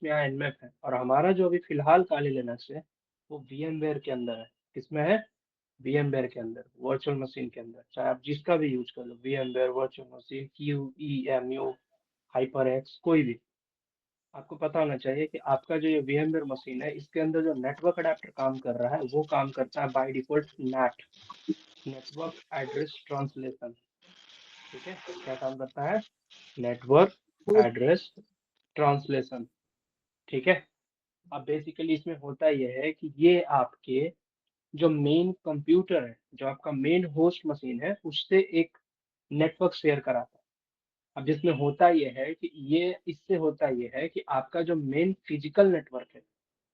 में यहाँ nmap है, और हमारा जो अभी फिलहाल काले लिनक्स है वो VMware के अंदर है। किसमें है? VMware के अंदर, वर्चुअल मशीन के अंदर। चाहे आप जिसका भी यूज कर लो, VMware virtual machine, QEMU, HyperX, कोई भी। आपको पता होना चाहिए कि आपका जो ये VMware मशीन है, इसके अंदर जो नेटवर्क अडेप्टर काम कर रहा है वो काम करता है by default NAT, network address translation. ठीक है, क्या काम करता है? Network address translation. ठीक है। अब बेसिकली इसमें होता यह है कि ये आपके जो मेन कंप्यूटर है, जो आपका मेन होस्ट मशीन है, उससे एक नेटवर्क शेयर कराता है। अब जिसमें होता यह है कि ये इससे होता यह है कि आपका जो मेन फिजिकल नेटवर्क है,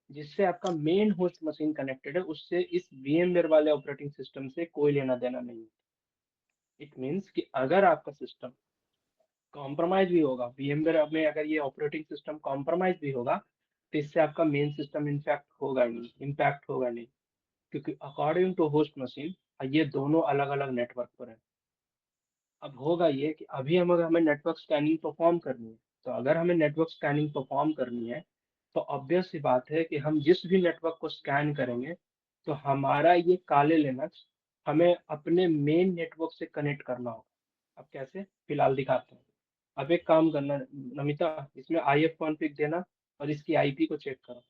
जिससे आपका मेन होस्ट मशीन कनेक्टेड है, उससे इस VMware वाले ऑपरेटिंग सिस्टम से कोई लेना देना नहीं है। इट मीन्स कि अगर आपका सिस्टम कॉम्प्रोमाइज भी होगा, VMware में अगर ये ऑपरेटिंग सिस्टम कॉम्प्रोमाइज भी होगा, तो इससे आपका मेन सिस्टम इम्पैक्ट होगा नहीं, क्योंकि अकॉर्डिंग टू होस्ट मशीन ये दोनों अलग अलग नेटवर्क पर है। अब होगा ये कि अभी हम अगर हमें नेटवर्क स्कैनिंग परफॉर्म करनी है, तो अगर हमें नेटवर्क स्कैनिंग परफॉर्म करनी है, तो ऑब्वियस सी बात है कि हम जिस भी नेटवर्क को स्कैन करेंगे, तो हमारा ये काले लिनक्स हमें अपने मेन नेटवर्क से कनेक्ट करना होगा। अब कैसे, फिलहाल दिखाते हैं। अब एक काम करना नमिता, इसमें IF कॉन्फ़िग देना और इसकी IP को चेक करो।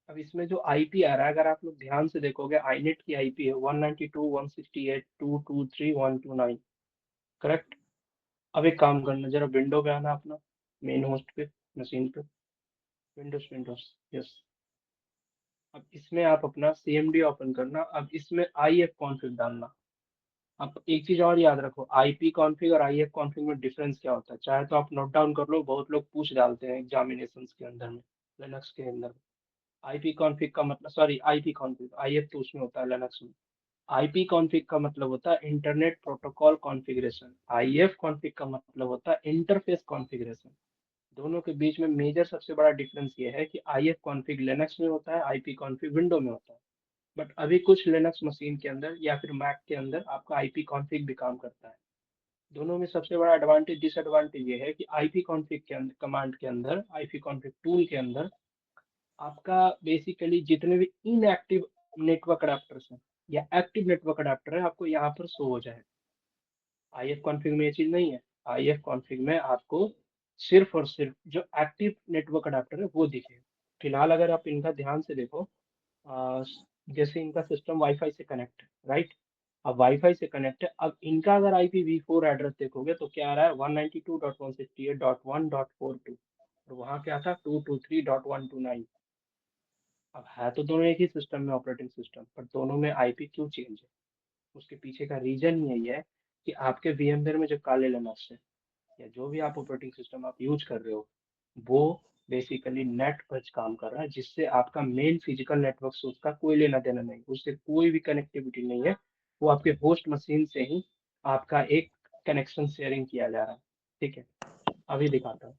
अब इसमें जो IP आ रहा है, अगर आप लोग ध्यान से देखोगे, आईनेट की IP है 192.168.223.129, करेक्ट। अब एक काम करना, जरा विंडो पे आना अपना, मेन होस्ट पे, मशीन पे, विंडोज विंडोज, यस। अब इसमें आप अपना CMD ओपन करना। अब इसमें IF कॉन्फ़िग डालना। अब एक चीज और याद रखो, IP कॉन्फ़िग और IF कॉन्फ़िग में डिफरेंस क्या होता है, चाहे तो आप नोट डाउन कर लो, बहुत लोग पूछ डालते हैं एग्जामिनेशन के अंदर में, लिनक्स के अंदर। IP कॉन्फ़िग का मतलब, सॉरी, IP कॉन्फ़िग, IF तो उसमें होता है लिनक्स में। IP कॉन्फ़िग का मतलब होता है internet protocol configuration, IF config का मतलब होता है इंटरफेस कॉन्फ़िगरेशन। दोनों के बीच में मेजर सबसे बड़ा डिफरेंस ये है कि IF कॉन्फ़िग लिनक्स में होता है, IP कॉन्फ़िग विंडो में होता है। बट अभी कुछ लिनक्स मशीन के अंदर या फिर मैक के अंदर आपका IP कॉन्फ़िग भी काम करता है। दोनों में सबसे बड़ा एडवांटेज डिसएडवांटेज ये है कि IP कॉन्फ़िग के अंदर, कमांड के अंदर, IP कॉन्फ़िग टूल के अंदर आपका बेसिकली जितने भी इनएक्टिव नेटवर्क अडेप्टर्स हैं या एक्टिव नेटवर्क अडेप्टर है, आपको यहाँ पर शो हो जाए। IF कॉन्फ़िग में ये चीज नहीं है। IF कॉन्फ़िग में आपको सिर्फ और सिर्फ जो एक्टिव नेटवर्क अडेप्टर है वो दिखेगा। फिलहाल अगर आप इनका ध्यान से देखो, आ, जैसे इनका सिस्टम वाईफाई से कनेक्ट है, राइट। अब वाईफाई से कनेक्ट है, अब इनका अगर IPv4 एड्रेस देखोगे तो क्या आ रहा है, 192.168.1.42, और वहाँ क्या था, 223.129। अब है तो दोनों एक ही सिस्टम में, ऑपरेटिंग सिस्टम, पर दोनों में IP क्यों चेंज है? उसके पीछे का रीजन यही है कि आपके VMware में जो काले लिनक्स है, या जो भी आप ऑपरेटिंग सिस्टम आप यूज कर रहे हो, वो बेसिकली नेट पर काम कर रहा है, जिससे आपका मेन फिजिकल नेटवर्क से उसका कोई लेना देना नहीं, उससे कोई भी कनेक्टिविटी नहीं है। वो आपके होस्ट मशीन से ही आपका एक कनेक्शन शेयरिंग किया जा रहा है। ठीक है, अभी दिखाता हूँ।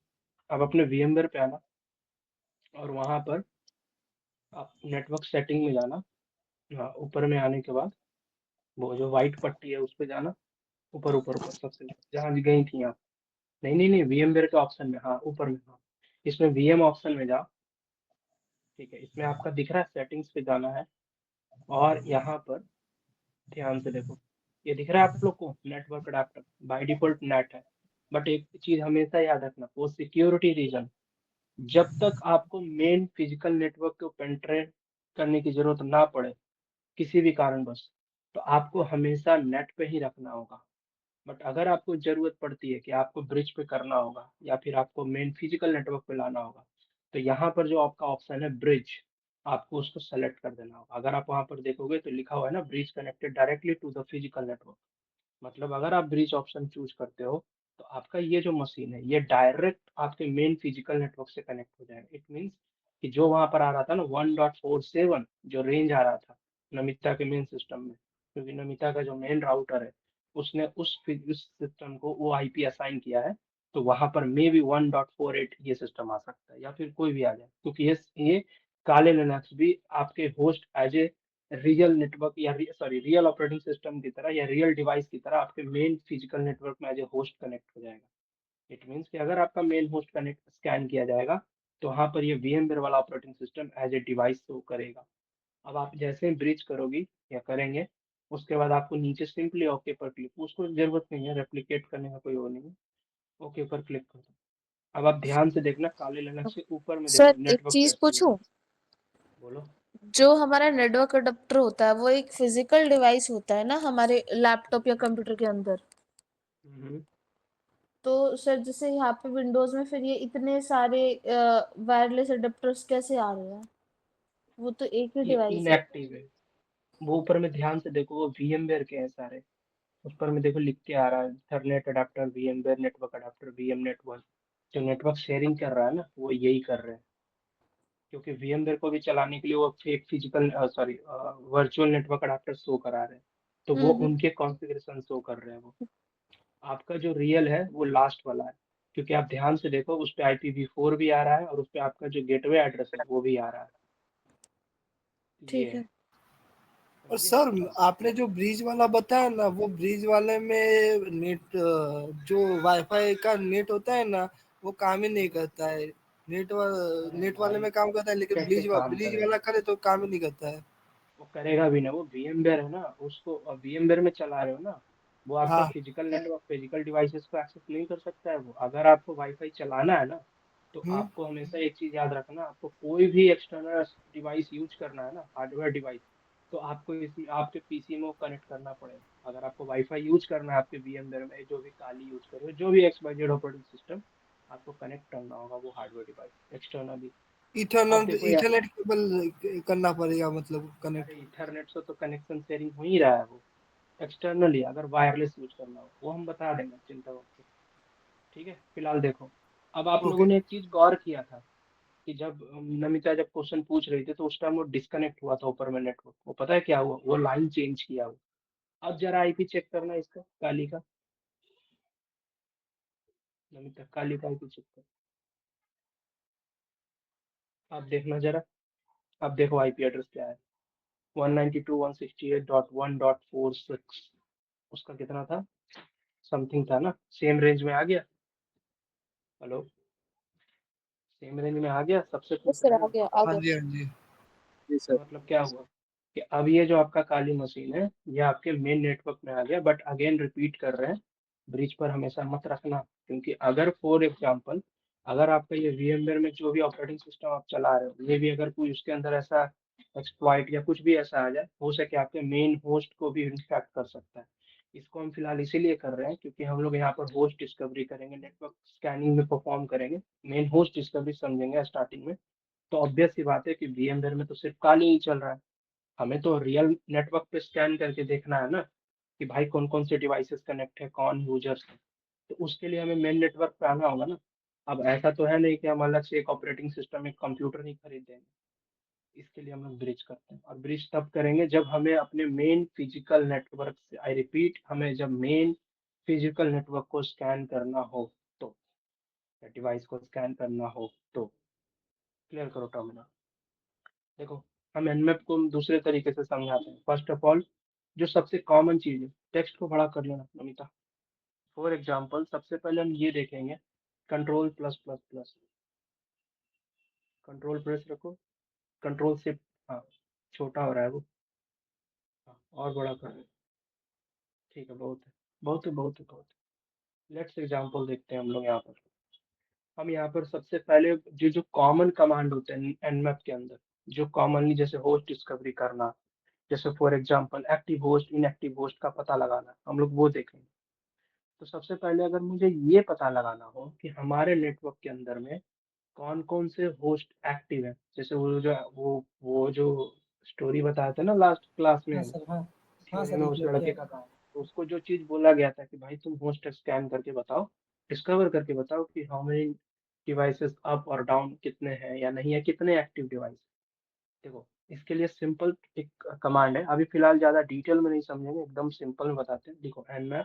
अब अपने VMware पे आना, और वहां पर आप नेटवर्क सेटिंग में जाना। हाँ, ऊपर में आने के बाद वो जो व्हाइट पट्टी है उस पे जाना, ऊपर ऊपर ऊपर सबसे जहाँ भी गई थी आप। नहीं नहीं नहीं, VMware के ऑप्शन में, हाँ ऊपर में, हाँ। इसमें VM ऑप्शन में जाओ। ठीक है, इसमें आपका दिख रहा है, सेटिंग्स पे जाना है, और यहाँ पर ध्यान से देखो, ये दिख रहा है आप लोग को, network adapter by default net है। बट एक चीज हमेशा याद रखना, वो सिक्योरिटी रीजन, जब तक आपको मेन फिजिकल नेटवर्क को पेंट्रेट करने की जरूरत ना पड़े किसी भी कारणवश, तो आपको हमेशा नेट पे ही रखना होगा। बट अगर आपको जरूरत पड़ती है कि आपको ब्रिज पे करना होगा या फिर आपको मेन फिजिकल नेटवर्क पे लाना होगा, तो यहाँ पर जो आपका ऑप्शन है ब्रिज, आपको उसको सेलेक्ट कर देना होगा। अगर आप वहां पर देखोगे तो लिखा हुआ है ना, bridge connected directly to the physical network. मतलब अगर आप ब्रिज ऑप्शन चूज करते हो, तो आपका ये जो मशीन है ये डायरेक्ट आपके मेन फिजिकल नेटवर्क से कनेक्ट हो जाएगा। इट मीन्स कि जो वहां पर आ रहा था ना 1.47, जो रेंज आ रहा था नमिता के मेन सिस्टम में, क्योंकि नमिता का जो मेन राउटर है, उसने उस सिस्टम को वो IP असाइन किया है, तो वहां पर मे बी 1.48 ये सिस्टम आ सकता है, या फिर कोई भी आ जाए, क्योंकि ये काले लिनक्स भी आपके host as a real network या सॉरी रियल ऑपरेटिंग सिस्टम की तरह या रियल डिवाइस की तरह आपके मेन फिजिकल नेटवर्क में एज ए होस्ट कनेक्ट हो जाएगा। इट मीन्स कि अगर आपका मेन होस्ट कनेक्ट स्कैन किया जाएगा तो वहाँ पर ये VMware वाला operating system as a device show करेगा। अब आप जैसे ही ब्रिज करोगी या करेंगे, उसके बाद आपको नीचे सिंपली ओके पर क्लिक, उसको जरूरत नहीं है रेप्लिकेट करने का, कोई वो नहीं है, ओके पर क्लिक कर दो। अब आप ध्यान से देखना, काले लिनक्स के ऊपर में देखो सर एक नेटवर्क चीज कैसे है। पूछूं, बोलो। जो हमारा नेटवर्क अडेप्टर होता है वो एक फिजिकल डिवाइस होता है ना हमारे लैपटॉप या कंप्यूटर के अंदर। हम्म। तो सर जैसे यहाँ पे विंडोज में फिर ये इतने सारे वायरलेस अडेप्टर्स कैसे आ रहे हैं? वो तो एक ही ये डिवाइस है। इनएक्टिव है। वो ऊपर में ध्यान से देखो, वो VMware के हैं सारे। उस पर में देखो लिख के आ रहा है Ethernet adapter VMware network adapter VM network. जो नेटवर्क शेयरिंग कर रहा है ना, वो यही कर रहे हैं। क्योंकि VMware को भी चलाने के लिए वो एक physical sorry virtual network adapter show करा रहे हैं। तो वो हम्म। उनके कॉन्फ़िगरेशन शो कर रहे हैं वो। आपका जो रियल है वो लास्ट वाला है। क्योंकि आप ध्यान से देखो, उस पे IPv4 भी आ रहा है और उस पे आपका जो गेटवे एड्रेस है वो भी आ रहा है। ये ठीक है। है। और समझे? सर बस। आपने जो ब्रिज वाला बताया ना, वो ब्रिज वाले में नेट जो वाईफाई का नेट होता है ना, वो काम ही नहीं करता है। अरे नेट वाले भाई, में काम करता है, लेकिन कैसे काम ब्रिज करेगा? वाला करे तो काम ही नहीं करता है। वो करेगा भी ना, वो VMware है ना, उसको VMware में चला रहे हो ना। वो आपका हाँ। फिजिकल नेटवर्क, फिजिकल डिवाइसेस को एक्सेस नहीं कर सकता है वो। अगर आपको वाईफाई चलाना है ना, तो हम्म। आपको हमेशा एक चीज याद रखना, आपको कोई भी एक्सटर्नल डिवाइस यूज करना है ना, हार्डवेयर डिवाइस, तो आपको इसी आपके PC में वो कनेक्ट करना पड़ेगा। अगर आपको वाईफाई यूज करना है आपके VMware में, जो भी काली यूज कर रहे हो, जो भी XYZ ऑपरेटिंग सिस्टम, आपको कनेक्ट करना होगा वो हार्डवेयर डिवाइस एक्सटर्नली। अब देखो यार, इथरनेट केबल करना पड़ेगा, मतलब अरे कनेक्ट। इथरनेट से तो कनेक्शन शेयरिंग हो ही रहा है वो। एक्सटर्नली अगर वायरलेस यूज करना हो वो हम बता देंगे, चिंता मत करो। ठीक है, फिलहाल देखो। अब आप ओके। लोगों ने एक चीज गौर किया था कि जब नमिता जब क्वेश्चन पूछ रही थी तो उस टाइम वो डिस्कनेक्ट हुआ था ऊपर में नेटवर्क, वो पता है क्या हुआ, वो लाइन चेंज किया वो। अब जरा IP चेक करना इसका, काली का। नमिता, काली का IP चेक कर। आप देखना जरा। अब देखो IP एड्रेस क्या है, 192.168.1.46। उसका कितना था, समथिंग था ना, सेम रेंज में आ गया। हेलो, सेम रेंज में आ गया, सबसे बस पूछ सर रहे हैं आ ना। गया आ हाँ गया। जी, हाँ जी। जी तो सर। मतलब क्या हुआ कि अब ये जो आपका काली मशीन है, ये आपके मेन नेटवर्क में आ गया। बट अगेन रिपीट कर रहे हैं, ब्रिज पर हमेशा मत रखना। क्योंकि अगर फॉर एग्जाम्पल, अगर आपका ये VMware में जो भी ऑपरेटिंग सिस्टम आप चला रहे हो, ये भी अगर कोई उसके अंदर ऐसा एक्सप्लॉइट या कुछ भी ऐसा आ जाए, हो सके आपके मेन होस्ट को भी इन्फेक्ट कर सकता है। इसको हम फिलहाल इसीलिए कर रहे हैं क्योंकि हम लोग यहाँ पर होस्ट डिस्कवरी करेंगे, नेटवर्क स्कैनिंग में परफॉर्म करेंगे, मेन होस्ट डिस्कवरी समझेंगे स्टार्टिंग में। तो ऑब्वियस सी बात है कि VMware में तो सिर्फ काली ही चल रहा है। हमें तो रियल नेटवर्क पे स्कैन करके देखना है ना कि भाई कौन कौन से डिवाइसेस कनेक्ट है, कौन यूजर्स है। तो उसके लिए हमें मेन नेटवर्क पे आना होगा ना। अब ऐसा तो है नहीं कि हम अलग से एक ऑपरेटिंग सिस्टम, एक कंप्यूटर नहीं खरीद देंगे। इसके लिए हम लोग ब्रिज करते हैं, और ब्रिज तब करेंगे जब हमें अपने मेन फिजिकल नेटवर्क से, आई रिपीट, हमें जब मेन फिजिकल नेटवर्क को स्कैन करना हो तो, या डिवाइस को स्कैन करना हो तो। क्लियर करो टर्मिनल। देखो, हम Nmap को हम दूसरे तरीके से समझाते हैं। फर्स्ट ऑफ ऑल, जो सबसे कॉमन चीज है, टेक्स्ट को बड़ा कर लेना नमिता। फॉर एग्जाम्पल, सबसे पहले हम ये देखेंगे, control plus plus plus, control press रखो, कंट्रोल शिफ्ट, हाँ, छोटा हो रहा है वो, हाँ, और बड़ा कर लो। ठीक है, बहुत है, बहुत है, बहुत है, बहुत है। लेट्स एग्जाम्पल देखते हैं हम लोग यहाँ पर। हम यहाँ पर सबसे पहले जो जो कॉमन कमांड होते हैं Nmap के अंदर, जो कॉमनली, जैसे होस्ट डिस्कवरी करना, जैसे for example active host inactive host का पता लगाना, हम लोग वो देखेंगे। तो सबसे पहले अगर मुझे ये पता लगाना हो कि हमारे नेटवर्क के अंदर में कौन कौन से होस्ट एक्टिव है, जैसे वो जो स्टोरी बताया था ना लास्ट क्लास हाँ में, सर, हाँ। हाँ थ्योरी सर, में, लिख उस लो लड़के क्या। का कहानी, तो उसको जो चीज बोला गया था कि भाई तुम होस्ट स्कैन करके बताओ, डिस्कवर करके बताओ कि हाउ मेनी डिवाइसेस अप और डाउन कितने हैं या नहीं है, कितने एक्टिव डिवाइस। देखो, इसके लिए सिंपल एक कमांड है, अभी फिलहाल ज्यादा डिटेल में नहीं समझेंगे, एकदम सिंपल में बताते हैं। देखो, nmap,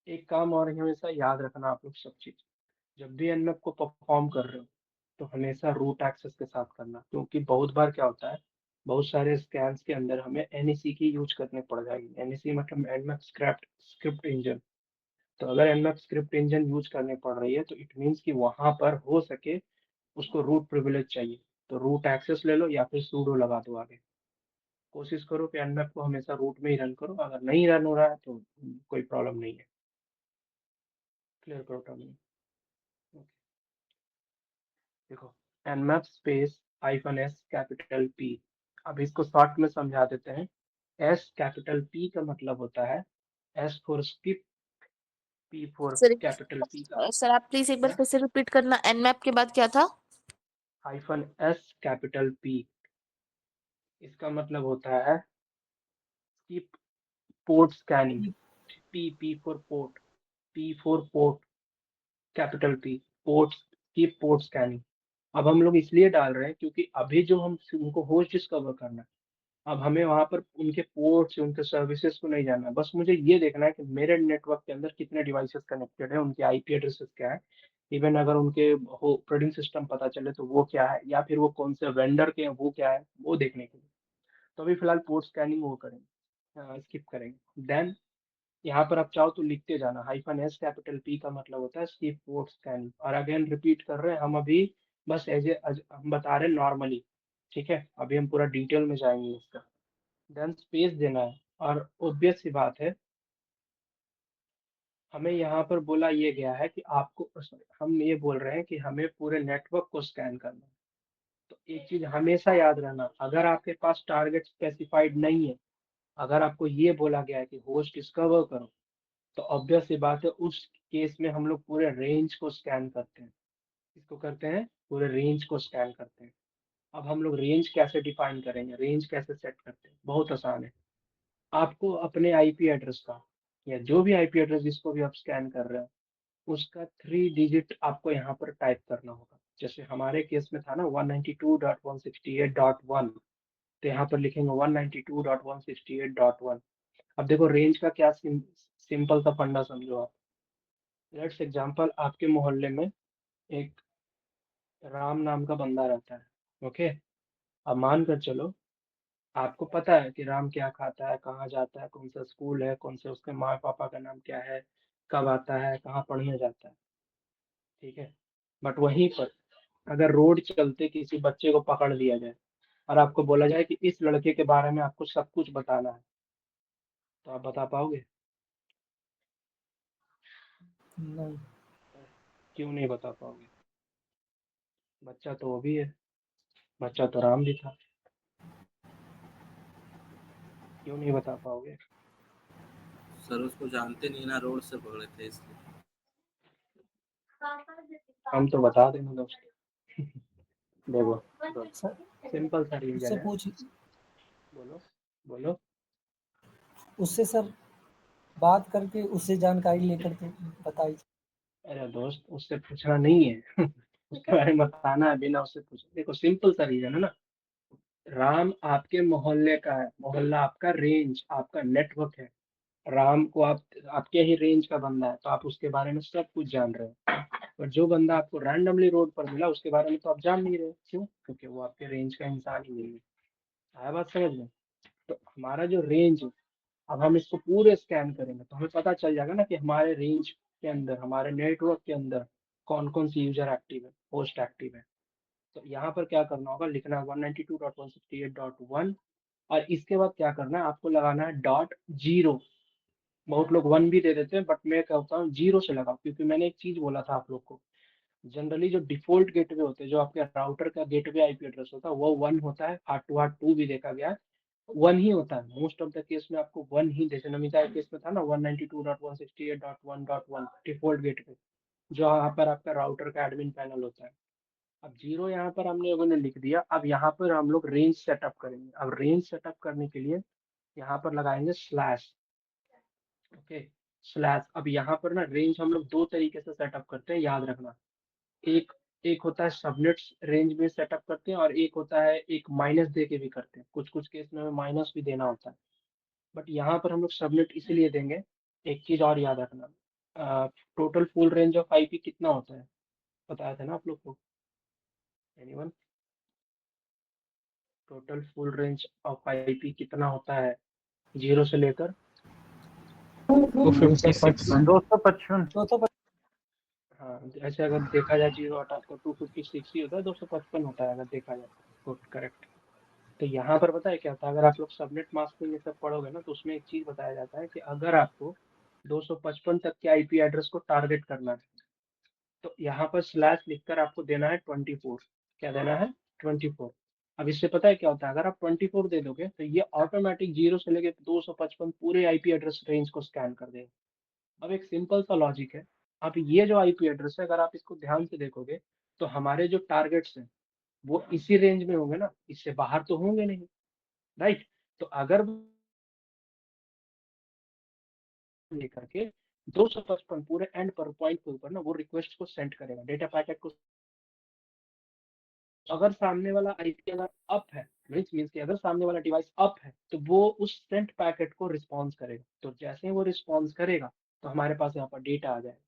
एक काम और हमेशा याद रखना आप लोग सब चीज, जब भी nmap को परफॉर्म कर रहे हो तो हमेशा रूट एक्सेस के साथ करना। क्योंकि बहुत बार क्या होता है, बहुत सारे स्कैन्स के अंदर हमें NEC की यूज करनी पड़ जाएगी। NEC मतलब nmap स्क्रिप्ट स्क्रिप्ट इंजन। तो अगर nmap स्क्रिप्ट इंजन यूज करने पड़ रही है तो इट मीन्स कि वहां पर हो सके उसको रूट प्रिविलेज चाहिए, तो रूट एक्सेस ले लो या फिर सूडो लगा दो आगे। कोशिश करो कि nmap को हमेशा रूट में ही रन करो, अगर नहीं रन हो रहा है तो कोई प्रॉब्लम नहीं है। क्लियर करो टर्मिनल। देखो nmap space -s capital P। अब इसको शॉर्ट में समझा देते हैं। S कैपिटल P का मतलब होता है S for skip, P for sir capital P का सर आप प्लीज एक बार क्या फिर से रिपीट करना, एनमैप के बाद क्या था? -s capital P। इसका मतलब होता है skip port scanning. P for port, P for port capital P, port skip port scanning. अब हम लोग इसलिए डाल रहे हैं क्योंकि अभी जो हम उनको होस्ट डिस्कवर करना है, अब हमें वहां पर उनके पोर्ट्स उनके सर्विसेज को नहीं जानना है, बस मुझे ये देखना है कि मेरे नेटवर्क के अंदर कितने डिवाइसेस कनेक्टेड है, उनके आईपी एड्रेसेस क्या है। इवन अगर उनके ऑपरेटिंग सिस्टम पता चले तो वो क्या है, या फिर वो कौन से वेंडर के हैं वो क्या है, वो देखने के लिए। तो अभी फिलहाल पोर्ट स्कैनिंग वो करेंगे, स्किप करेंगे। देन यहाँ पर आप चाहो तो लिखते जाना, -s कैपिटल P का मतलब होता है स्किप पोर्ट स्कैनिंग। और अगेन रिपीट कर रहे हैं हम अभी, बस हम बता रहे हैं नॉर्मली, ठीक है। अभी हम पूरा डिटेल में जाएंगे इसका। देन स्पेस देना है, और ऑब्वियस सी बात है हमें यहाँ पर बोला ये गया है कि आपको, हम ये बोल रहे हैं कि हमें पूरे नेटवर्क को स्कैन करना है। तो एक चीज हमेशा याद रखना, अगर आपके पास टारगेट स्पेसिफाइड नहीं है, अगर आपको ये बोला गया है कि होस्ट डिस्कवर करो, तो ऑब्वियस सी बात है उस केस में हम लोग पूरे रेंज को स्कैन करते हैं। इसको करते हैं, पूरे रेंज को स्कैन करते हैं। अब हम लोग रेंज कैसे डिफाइन करेंगे, रेंज कैसे सेट करते हैं, बहुत आसान है। आपको अपने आईपी एड्रेस का, या जो भी आईपी एड्रेस जिसको भी आप स्कैन कर रहे हो, उसका 3 डिजिट आपको यहाँ पर टाइप करना होगा। जैसे हमारे केस में था ना 192.168.1, तो यहाँ पर लिखेंगे 192.168.1। अब देखो रेंज का क्या सिंपल सा फंडा समझो आप। लेट्स एग्जांपल, आपके मोहल्ले में एक राम नाम का बंदा रहता है, ओके। अब मान कर चलो आपको पता है कि राम क्या खाता है, कहाँ जाता है, कौन सा स्कूल है, कौन से उसके माँ पापा का नाम क्या है, कब आता है, कहाँ पढ़ने जाता है, ठीक है। बट वहीं पर अगर रोड चलते किसी बच्चे को पकड़ लिया जाए और आपको बोला जाए कि इस लड़के के बारे में आपको सब कुछ बताना है, तो आप बता पाओगे? नहीं। क्यों नहीं बता पाओगे? बच्चा तो वो भी है, बच्चा तो राम भी था, क्यों नहीं बता पाओगे? सर उसको जानते नहीं ना, रोड से पकड़े थे इसलिए। हम तो बता देंगे दोस्त। देखो दोस्त, सर सिंपल सा रीजन उससे है। पूछ, बोलो बोलो। उससे सर बात करके उससे जानकारी लेकर के बताइए। अरे दोस्त, उससे पूछना नहीं है। उसके बारे में बताना है बिना उससे पूछे। देखो सिंपल सा रीजन है ना, राम आपके मोहल्ले का है, मोहल्ला आपका रेंज, आपका नेटवर्क है। राम को आप, आपके ही रेंज का बंदा है तो आप उसके बारे में सब कुछ जान रहे हो। पर जो बंदा आपको रैंडमली रोड पर मिला उसके बारे में तो आप जान नहीं रहे, क्यों? क्योंकि वो आपके रेंज का इंसान ही नहीं है। आया बात समझ में? तो हमारा जो रेंज है, अब हम इसको पूरे स्कैन करेंगे तो हमें पता चल जाएगा ना कि हमारे रेंज के अंदर, हमारे नेटवर्क के अंदर कौन कौन सी यूजर एक्टिव है, होस्ट एक्टिव है। तो यहाँ पर क्या करना होगा, लिखना है 192.168.1, और इसके बाद क्या करना है, आपको लगाना है .0। बहुत लोग 1 भी दे देते हैं, बट मैं कहता हूँ 0 से लगाओ, क्योंकि मैंने एक चीज बोला था आप लोग को, जनरली जो डिफॉल्ट गेटवे होते हैं, जो आपके राउटर का गेटवे आईपी एड्रेस होता है वो 1 होता है। हार्ट टू हार्ट 2 भी देखा गया है, 1 ही होता है मोस्ट ऑफ द केस में। आपको 1 ही, जैसे नमिता के केस में था ना 192.168.1.1 डिफॉल्ट गेटवे, जो यहाँ पर आपका राउटर का एडमिन पैनल होता है। अब 0 यहाँ पर हमने लोगों ने लिख दिया। अब यहाँ पर हम लोग रेंज सेटअप करेंगे। अब रेंज सेटअप करने के लिए यहाँ पर लगाएंगे स्लैश, ओके, स्लैश। अब यहाँ पर ना रेंज हम लोग दो तरीके से सेटअप करते हैं, याद रखना। एक एक होता है सबनेट रेंज में सेटअप करते हैं, और एक होता है एक माइनस दे के भी करते हैं। कुछ कुछ केस में हमें माइनस भी देना होता है, बट यहाँ पर हम लोग सबनेट इसीलिए देंगे। एक चीज और याद रखना, total full range of IP कितना होता है, बताया था ना आप लोग को? Anyone? Total full range of IP कितना होता है 0 से लेकर 256। 255। 255। हाँ, ऐसे अगर देखा जाए 0 हटा तो 256 ही होता है, 255 होता है अगर देखा जाए। Good, correct. तो यहाँ पर पता है क्या होता है, अगर आप लोग सबनेट मास्किंग ये सब पढ़ोगे ना, तो उसमें एक चीज बताया जाता है कि अगर आपको 255 तक के आईपी एड्रेस को टारगेट करना है, तो यहाँ पर स्लैश लिखकर आपको देना है 24। क्या देना है? 24। अब इससे पता है क्या होता है, अगर आप 24 दे दोगे तो ये ऑटोमेटिक 0 से लेके 255 पूरे आईपी एड्रेस रेंज को स्कैन कर देगा। अब एक सिंपल सा लॉजिक है। अब ये जो आईपी एड्रेस है, अगर आप इसको ध्यान से देखोगे, तो हमारे जो टारगेट्स हैं वो इसी रेंज में होंगे ना, इससे बाहर तो होंगे नहीं, राइट? तो अगर लेकर के 255 पूरे एंड पर पॉइंट के ऊपर ना वो रिक्वेस्ट को सेंड करेगा, डेटा पैकेट को। अगर सामने वाला आईपी अगर अप है, मीन्स कि अगर सामने वाला डिवाइस अप है, तो वो उस सेंट पैकेट को रिस्पॉन्स करेगा। तो जैसे ही वो रिस्पॉन्स करेगा, तो हमारे पास यहाँ पर डेटा आ जाएगा।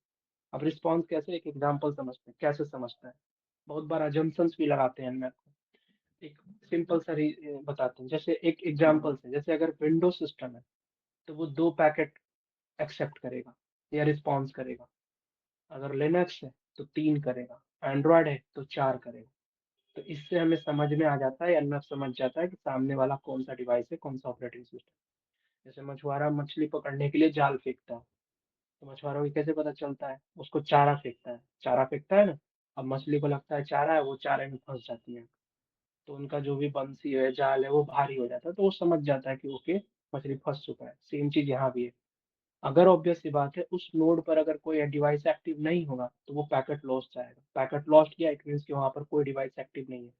अब रिस्पॉन्स कैसे, एक एग्जांपल समझते हैं कैसे समझता है। बहुत बार अजम्पशंस भी लगाते हैं इनमें। एक सिंपल सा बताते हैं, जैसे एक एग्जांपल से, जैसे अगर विंडो सिस्टम है तो वो 2 पैकेट एक्सेप्ट करेगा या रिस्पॉन्स करेगा। अगर लिनक्स है तो 3 करेगा, एंड्रॉयड है तो 4 करेगा। तो इससे हमें समझ में आ जाता है या अन्य समझ जाता है कि सामने वाला कौन सा डिवाइस है, कौन सा ऑपरेटिंग सिस्टम। जैसे मछुआरा मछली पकड़ने के लिए जाल फेंकता है, तो मछुआरों को कैसे पता चलता है? उसको चारा फेंकता है, चारा फेंकता है ना। अब मछली को लगता है चारा है, वो चारे में फंस जाती है, तो उनका जो भी बंसी है, जाल है, वो भारी हो जाता है, तो वो समझ जाता है कि ओके, मछली फंस चुका है। सेम चीज यहाँ भी है। अगर ऑब्वियस सी बात है, उस नोड पर अगर कोई डिवाइस एक्टिव नहीं होगा, तो वो पैकेट लॉस्ट जाएगा। पैकेट लॉस्ट किया, इट मीन्स कि वहाँ पर कोई डिवाइस एक्टिव नहीं है।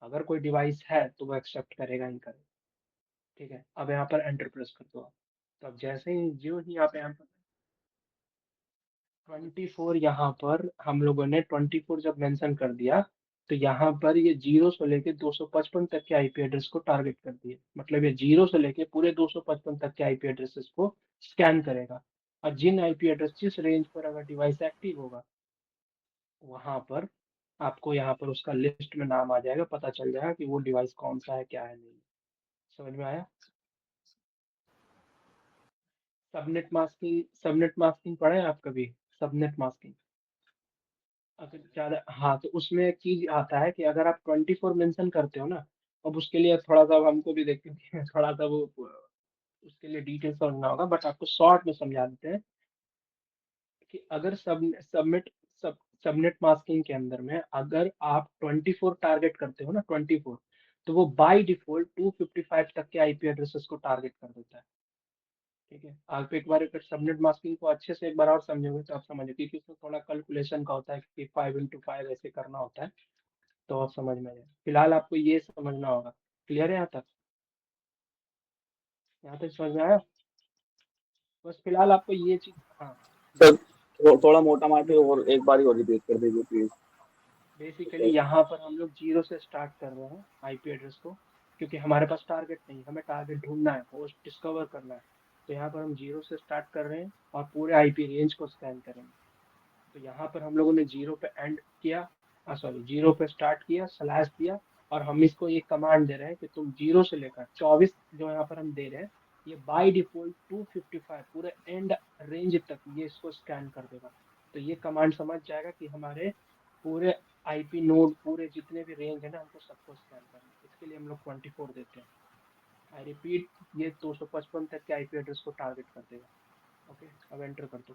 अगर कोई डिवाइस है तो वो एक्सेप्ट करेगा ही करेगा। ठीक है, अब यहाँ पर एंटर प्रेस कर दो आप। तो अब जैसे ही जो ही आप यहाँ पर 24, यहाँ पर हम लोगों ने 24 जब मेंशन कर दिया, तो यहाँ पर ये 0 से लेके 255 तक के आईपी एड्रेस को टारगेट कर दिया। मतलब ये 0 से लेके पूरे 255 तक के आईपी एड्रेसेस को स्कैन करेगा। और जिन आईपी एड्रेस जिस रेंज पर अगर डिवाइस एक्टिव होगा, वहां पर आपको यहाँ पर उसका लिस्ट में नाम आ जाएगा, पता चल जाएगा कि वो डिवाइस कौन सा है, क्या है, नहीं। समझ में आया? सबनेट मास्किंग पढ़ा है आप कभी? सबनेट मास्किंग अगर ज्यादा, हाँ, तो उसमें एक चीज आता है कि अगर आप 24 मेंशन करते हो ना, अब उसके लिए थोड़ा सा अब हमको भी देखते हैं थोड़ा सा वो उसके लिए डिटेल समझना होगा, बट आपको शॉर्ट में समझा देते हैं कि अगर सबनेट मास्किंग के अंदर में अगर आप 24 टारगेट करते हो ना, 24, तो वो बाय डिफॉल्ट 255 तक के आईपी एड्रेसेस को टारगेट कर देता है। ठीक है, आप एक बार अगर सबनेट मास्किंग को अच्छे से एक बार और समझोगे तो आप समझोगे, क्योंकि उसमें थोड़ा कैलकुलेशन का होता है कि 5 × 5 ऐसे करना होता है, तो आप समझ में आए। फिलहाल आपको ये समझना होगा। क्लियर है यहाँ तक? यहाँ तक समझ में आया? बस फिलहाल आपको ये चीज, हाँ। सर थोड़ा मोटा माटी और एक बार ही और रिपीट कर दीजिए प्लीज। बेसिकली यहाँ पर हम लोग 0 से स्टार्ट कर रहे हैं आईपी एड्रेस को, क्योंकि हमारे पास टारगेट नहीं है, हमें टारगेट ढूंढना है, होस्ट डिस्कवर करना है। तो यहाँ पर हम 0 से स्टार्ट कर रहे हैं और पूरे आईपी रेंज को स्कैन करेंगे। तो यहाँ पर हम लोगों ने 0 पे एंड किया, सॉरी 0 पे स्टार्ट किया, स्लैश दिया, और हम इसको ये कमांड दे रहे हैं कि तुम 0 से लेकर 24 जो यहाँ पर हम दे रहे हैं, ये बाय डिफॉल्ट 255 पूरे एंड रेंज तक ये इसको स्कैन कर देगा। तो ये कमांड समझ जाएगा कि हमारे पूरे आईपी नोड, पूरे जितने भी रेंज है ना, हमको सबको स्कैन करना है। इसके लिए हम लोग 24 देते हैं। आई रिपीट, ये 255 तक के आईपी एड्रेस को टारगेट कर देगा। ओके, अब एंटर कर दो,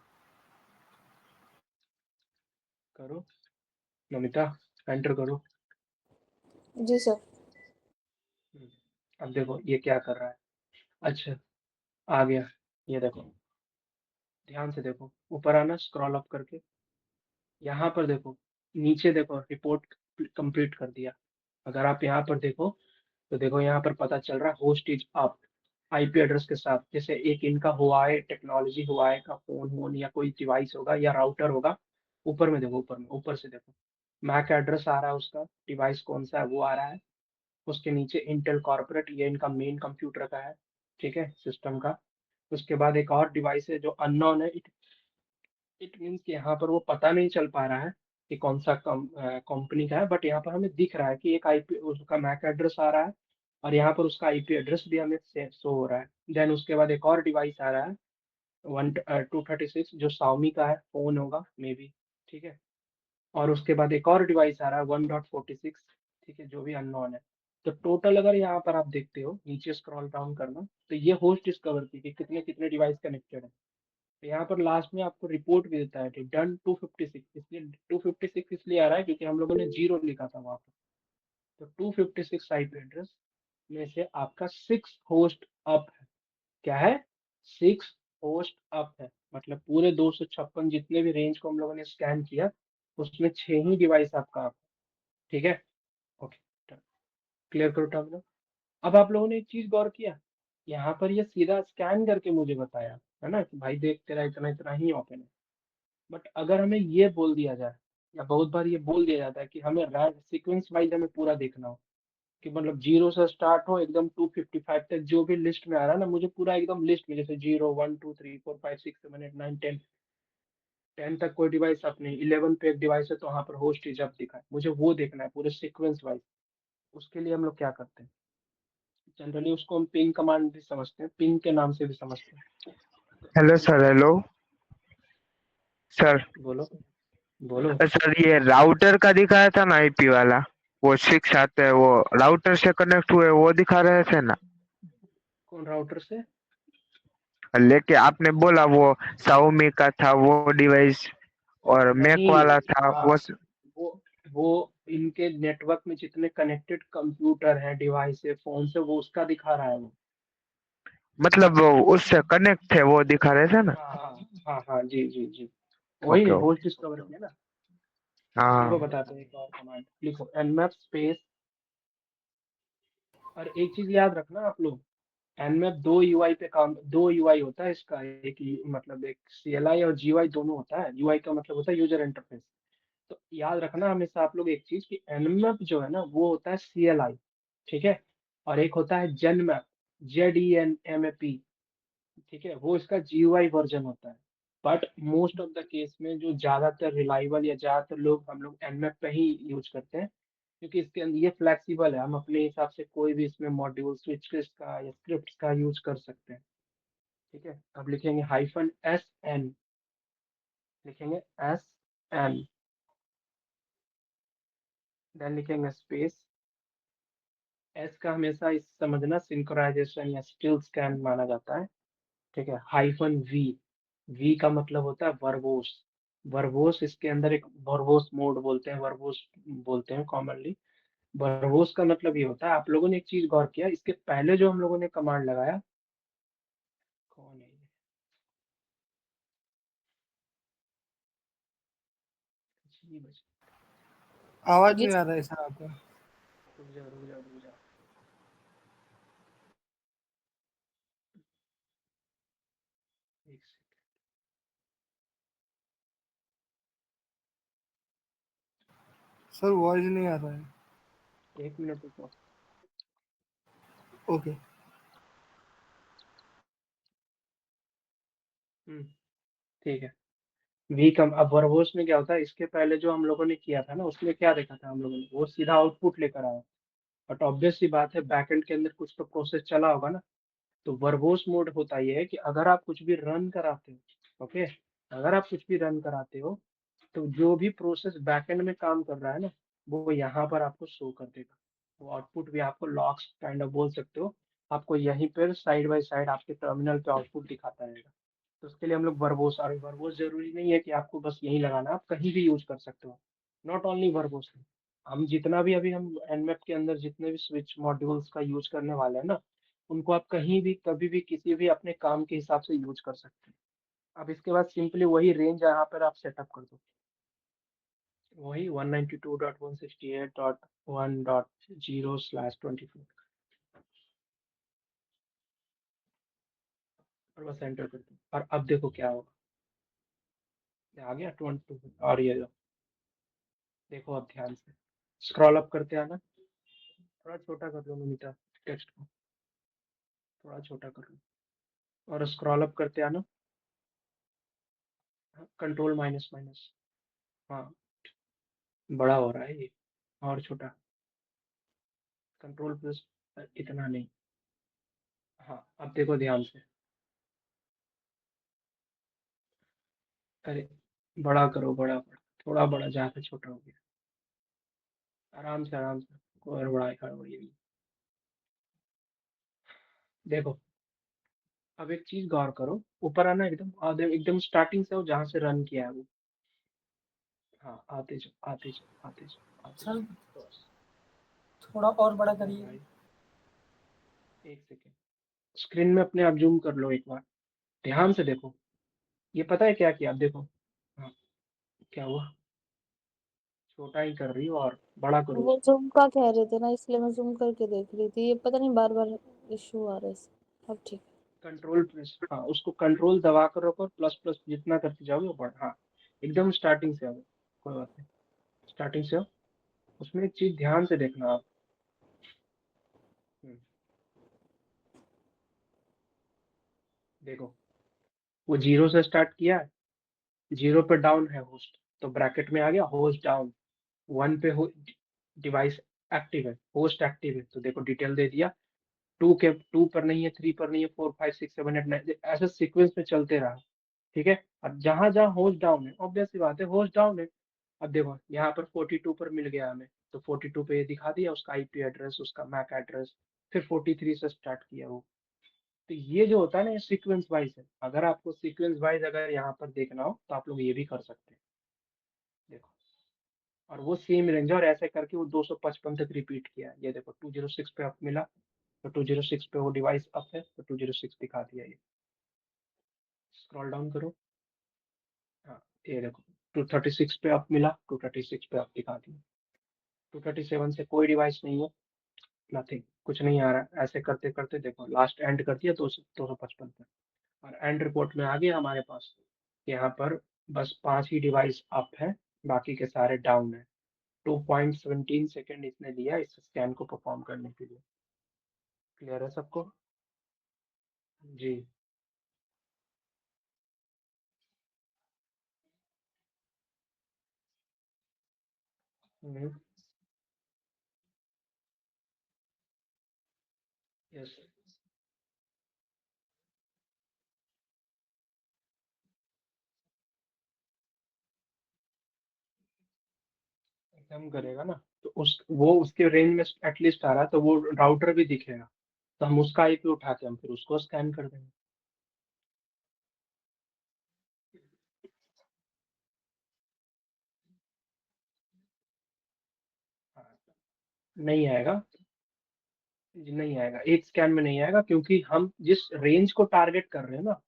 करो नमिता, एंटर करो। जी सर। अब देखो ये क्या कर रहा है। अच्छा, आ गया। ये देखो, ध्यान से देखो, ऊपर आना, स्क्रॉल अप करके, यहाँ पर देखो, नीचे देखो, रिपोर्ट कंप्लीट कर दिया। अगर आप यहाँ पर देखो, तो देखो यहाँ पर पता चल रहा है host is up IP address के साथ। जैसे एक इनका हुआई टेक्नोलॉजी, हुआई का फोन वोन या कोई डिवाइस होगा या राउटर होगा। ऊपर में देखो, ऊपर में, ऊपर से देखो, मैक एड्रेस आ रहा है, उसका डिवाइस कौन सा है वो आ रहा है। उसके नीचे इंटेल कॉर्पोरेट, ये इनका मेन कंप्यूटर का है, ठीक है, सिस्टम का। उसके बाद एक और डिवाइस है जो अननोन है। इट मीन्स कि यहाँ पर वो पता नहीं चल पा रहा है कि कौन सा कंपनी का है, बट यहाँ पर हमें दिख रहा है कि एक आईपी उसका मैक एड्रेस आ रहा है, और यहाँ पर उसका आईपी एड्रेस भी हमें शो हो रहा है। देन उसके बाद एक और डिवाइस आ रहा है, 236 जो Xiaomi का है फोन होगा मे बी, ठीक है। और उसके बाद एक और डिवाइस आ रहा है 1.46, ठीक है, जो भी अननोन है। तो टोटल अगर यहाँ पर आप देखते हो, नीचे स्क्रॉल डाउन करना, तो ये होस्ट डिस्कवर की कि कितने कितने डिवाइस कनेक्टेड है। तो यहाँ पर लास्ट में आपको रिपोर्ट भी देता है डन 256, इसलिए 256 इसलिए आ रहा है क्योंकि हम लोगों ने जीरो लिखा था वहाँ पर। तो 256 आईपी एड्रेस में से आपका 6 होस्ट अप है। क्या है? 6 होस्ट अप है, मतलब पूरे 256 जितने भी रेंज को हम लोगों ने स्कैन किया उसमें 6 ही डिवाइस आपका up है। ठीक है, ओके, क्लियर करो टर्मिनल। अब आप लोगों ने एक चीज गौर किया, यहाँ पर ये सीधा स्कैन करके मुझे बताया है ना कि भाई देख तेरा इतना इतना ही ओपन है। बट अगर हमें ये बोल दिया जाए, या बहुत बार ये बोल दिया जाता है कि हमें रैंक सीक्वेंस वाइज हमें पूरा देखना हो, कि मतलब जीरो से स्टार्ट हो एकदम 255 तक जो भी लिस्ट में आ रहा है ना, मुझे पूरा एकदम लिस्ट में जैसे 0 1 2 3 4 5 6 7 8 9 10 10 तक कोई डिवाइस अपने 11 पे एक डिवाइस है तो वहां पर होस्ट इज अप दिखा है, मुझे वो देखना है पूरे सीक्वेंस वाइज। उसके लिए हम लोग क्या करते हैं, जनरली उसको हम पिंग कमांड भी समझते हैं, पिंग के नाम से भी समझते हैं। Hello sir. Hello sir. बोलो बोलो। सर ये राउटर का दिखाया था ना आईपी वाला, वो 6 आते हैं, वो राउटर से कनेक्ट हुए वो दिखा रहे थे ना। कौन राउटर से? लेके आपने बोला वो Xiaomi का था वो डिवाइस, और मैक नहीं, वाला था हाँ, वो वो इनके नेटवर्क में जितने कनेक्टेड कंप्यूटर हैं, डिवाइस है, फोन से, वो उसका दिखा रहा है वो। मतलब वो उससे कनेक्ट थे वो दिखा रहे थे ना। हाँ हाँ हाँ हाँ, जी जी जी, वही ओके होस्ट ओके। डिस्कवर किया ना। देखो हाँ बताते हैं, एक और कमांड लिखो, nmap स्पेस। और एक चीज याद रखना आप लोग, nmap दो यूआई पे काम, दो यूआई होता है इसका, एक मतलब एक CLI और GUI दोनों होता है। यूआई का मतलब होता है यूजर इंटरफेस। तो याद रखना हमेशा आप लोग एक चीज कि nmap जो है ना वो होता है CLI, ठीक है। और एक होता है Genmap, Genmap, ठीक है, वो इसका GUI वर्जन होता है। But most of the case में जो ज्यादातर रिलायबल या ज्यादातर लोग, हम लोग nmap पे ही यूज करते हैं, क्योंकि इसके अंदर ये फ्लेक्सिबल है, हम अपने हिसाब से कोई भी इसमें मॉड्यूल स्विच का या स्क्रिप्ट का यूज कर सकते हैं। ठीक है, अब लिखेंगे -SN, लिखेंगे SN, देन लिखेंगे स्पेस। एस का हमेशा इस समझना सिंक्रोनाइजेशन या स्टिल स्कैन माना जाता है, ठीक है। -V, वी का मतलब होता है वर्बोस। वर्बोस इसके अंदर एक वर्बोस मोड बोलते हैं, वर्बोस बोलते हैं कॉमनली। वर्बोस का मतलब ये होता है, आप लोगों ने एक चीज गौर किया, इसके पहले जो हम लोगों ने कमांड लगाया, कौन है ये? जी बस, आवाज ये नहीं आ रहा है सर आपका। रुक जा रुक जा रुक जा, एक सेकंड। सर वॉइस नहीं आ रहा है। 1 मिनट रुको। ओके। ठीक है। वी कम, अब वर्बोस में क्या होता है, इसके पहले जो हम लोगों ने किया था ना, उसमें क्या देखा था हम लोगों ने, वो सीधा आउटपुट लेकर आया। बट ऑब्वियस सी बात है, बैकएंड के अंदर कुछ तो प्रोसेस चला होगा ना। तो वर्बोस मोड होता ये है कि अगर आप कुछ भी रन कराते हो, ओके, अगर आप कुछ भी रन कराते हो, तो जो भी प्रोसेस बैकएंड में काम कर रहा है ना, वो यहाँ पर आपको शो कर देगा। वो आउटपुट भी आपको लॉग्स काइंड ऑफ बोल सकते हो, आपको यहीं पर साइड बाय साइड आपके टर्मिनल पे आउटपुट दिखाता रहेगा। तो उसके लिए हम लोग वर्बोस, और वर्बोस जरूरी नहीं है कि आपको बस यही लगाना, आप कहीं भी यूज कर सकते हो। नॉट ओनली वर्बोस, हम जितना भी अभी हम nmap के अंदर जितने भी स्विच मॉड्यूल्स का यूज करने वाले हैं ना, उनको आप कहीं भी कभी भी किसी भी अपने काम के हिसाब से यूज कर सकते हैं। अब इसके बाद सिंपली वही रेंज यहाँ पर आप सेटअप कर दो, वही 192.168.1.0/24, और बस एंटर कर दो। और अब देखो क्या होगा, ये आ गया 22, और ये लो, देखो अब ध्यान से स्क्रॉल अप करते आना, थोड़ा छोटा कर लो मनीता, टेक्स्ट को थोड़ा छोटा कर लो, और स्क्रॉल अप करते आना, कंट्रोल माइनस माइनस, हाँ, बड़ा हो रहा है ये, और छोटा, कंट्रोल प्लस, इतना नहीं। हाँ अब देखो ध्यान से, अरे बड़ा करो, बड़ा थोड़ा बड़ा, ज्यादा छोटा हो गया। आराम से कोई बड़ा हड़बड़ी नहीं। देखो अब एक चीज गौर करो, ऊपर आना एकदम, आधे एकदम स्टार्टिंग से हो जहाँ से रन किया है वो। हाँ आते जाओ आते जाओ आते जाओ आते सर जाओ बस। थोड़ा और बड़ा करिए। भाई एक सेकेंड, स्क्रीन में अपने आप जूम कर लो एक बार, ध्यान से देखो। ये पता है क्या किया, आप देखो। हाँ क्या हुआ, छोटा ही कर रही हो और बड़ा करो वो उसको। जूम का कह रहे थे ना, इसलिए मैं जूम करके देख रही थी। ये पता नहीं बार बार इशू आ रहा है इससे। अब ठीक है। कंट्रोल प्रेस, हाँ उसको कंट्रोल दबा कर रखो, प्लस प्लस जितना करते जाओगे वो बढ़, हाँ एकदम स्टार्टिंग से आओ, कोई बात नहीं, स्टार्टिंग से आओ। उसमें एक चीज ध्यान से देखना आप। हम्म, देखो वो जीरो से स्टार्ट किया है, जीरो पे डाउन है होस्ट, तो ब्रैकेट में आ गया होस्ट डाउन। वन पे हो डिवाइस एक्टिव है, होस्ट एक्टिव है, तो देखो डिटेल दे दिया। टू पर नहीं है, थ्री पर नहीं है, 4 5 6 7 8 9, ऐसे सीक्वेंस में चलते रहा। ठीक है, अब जहां जहां होस्ट डाउन है, ऑब्वियस सी बात है होस्ट डाउन है। अब देखो यहाँ पर 42 पर मिल गया हमें, तो 42 पे ये दिखा दिया उसका आईपी एड्रेस, उसका मैक एड्रेस। फिर 43 से स्टार्ट किया वो। तो ये जो होता है ना, ये सीक्वेंस वाइज है। अगर आपको सीक्वेंस वाइज अगर यहाँ पर देखना हो तो आप लोग ये भी कर सकते हैं, देखो। और वो सेम रेंज, और ऐसे करके वो 255 तक रिपीट किया। ये देखो 206 पे अप मिला, तो 206 पे वो डिवाइस अप है, तो 206 दिखा दिया ये। स्क्रॉल डाउन करो, हाँ ये देखो 236 पे अप मिला, 236 पे अप दिखा दिया। 237 से कोई डिवाइस नहीं है, नथिंग, कुछ नहीं आ रहा है। ऐसे करते करते देखो लास्ट एंड कर दिया 255 पे, और एंड रिपोर्ट में आ गया हमारे पास। यहाँ पर बस 5 ही डिवाइस अप है, बाकी के सारे डाउन है। 2.17 सेकेंड इसने लिया इस स्कैन को परफॉर्म करने के लिए। क्लियर है सबको? जी। यस, एकदम करेगा ना, तो उस वो उसके रेंज में एटलीस्ट आ रहा है, तो वो राउटर भी दिखेगा, तो हम उसका आईपी उठा के हम फिर उसको स्कैन कर देंगे। हाँ, नहीं आएगा, नहीं आएगा, एक स्कैन में नहीं आएगा, क्योंकि हम जिस रेंज को टारगेट कर रहे हैं ना,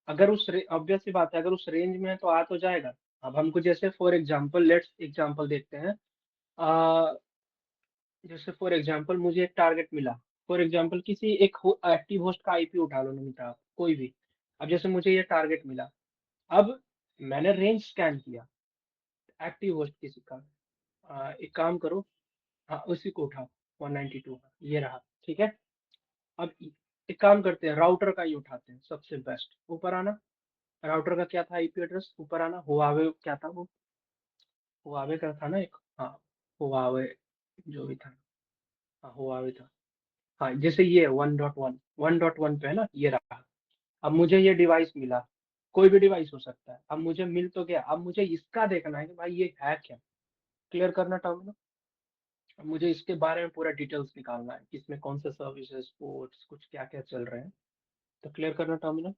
अगर उस ऑब्वियस सी बात है, अगर उस रेंज में है तो आ तो जाएगा। अब हमको जैसे फॉर एग्जांपल, लेट्स एग्जांपल देखते हैं। आ, जैसे फॉर एग्जांपल मुझे एक टारगेट मिला, फॉर एग्जांपल किसी एक एक्टिव होस्ट का आईपी उठा लो, नमिता आप कोई भी। अब जैसे मुझे ये टारगेट मिला, अब मैंने रेंज स्कैन किया एक्टिव होस्ट किसी का। एक काम करो, हाँ उसी को उठाओ, 192 ये रहा, ठीक है। अब एक काम करते हैं, राउटर का ही उठाते हैं, सबसे बेस्ट। ऊपर आना, राउटर का क्या था आईपी एड्रेस, ऊपर आना, हुआवे क्या था वो, हुआवे का था ना एक, हाँ हुआवे जो भी था, हाँ हुआवे था। हाँ जैसे ये 1.1 पे है ना, ये रहा। अब मुझे ये डिवाइस मिला, कोई भी डिवाइस हो सकता है, अब मुझे मिल तो गया, अब मुझे इसका देखना है कि भाई ये है क्या। क्लियर करना टर्मिनल। अब मुझे इसके बारे में पूरा डिटेल्स निकालना है, इसमें कौन से सर्विसेज पोर्ट्स कुछ क्या क्या चल रहे हैं। तो क्लियर करना टर्मिनल।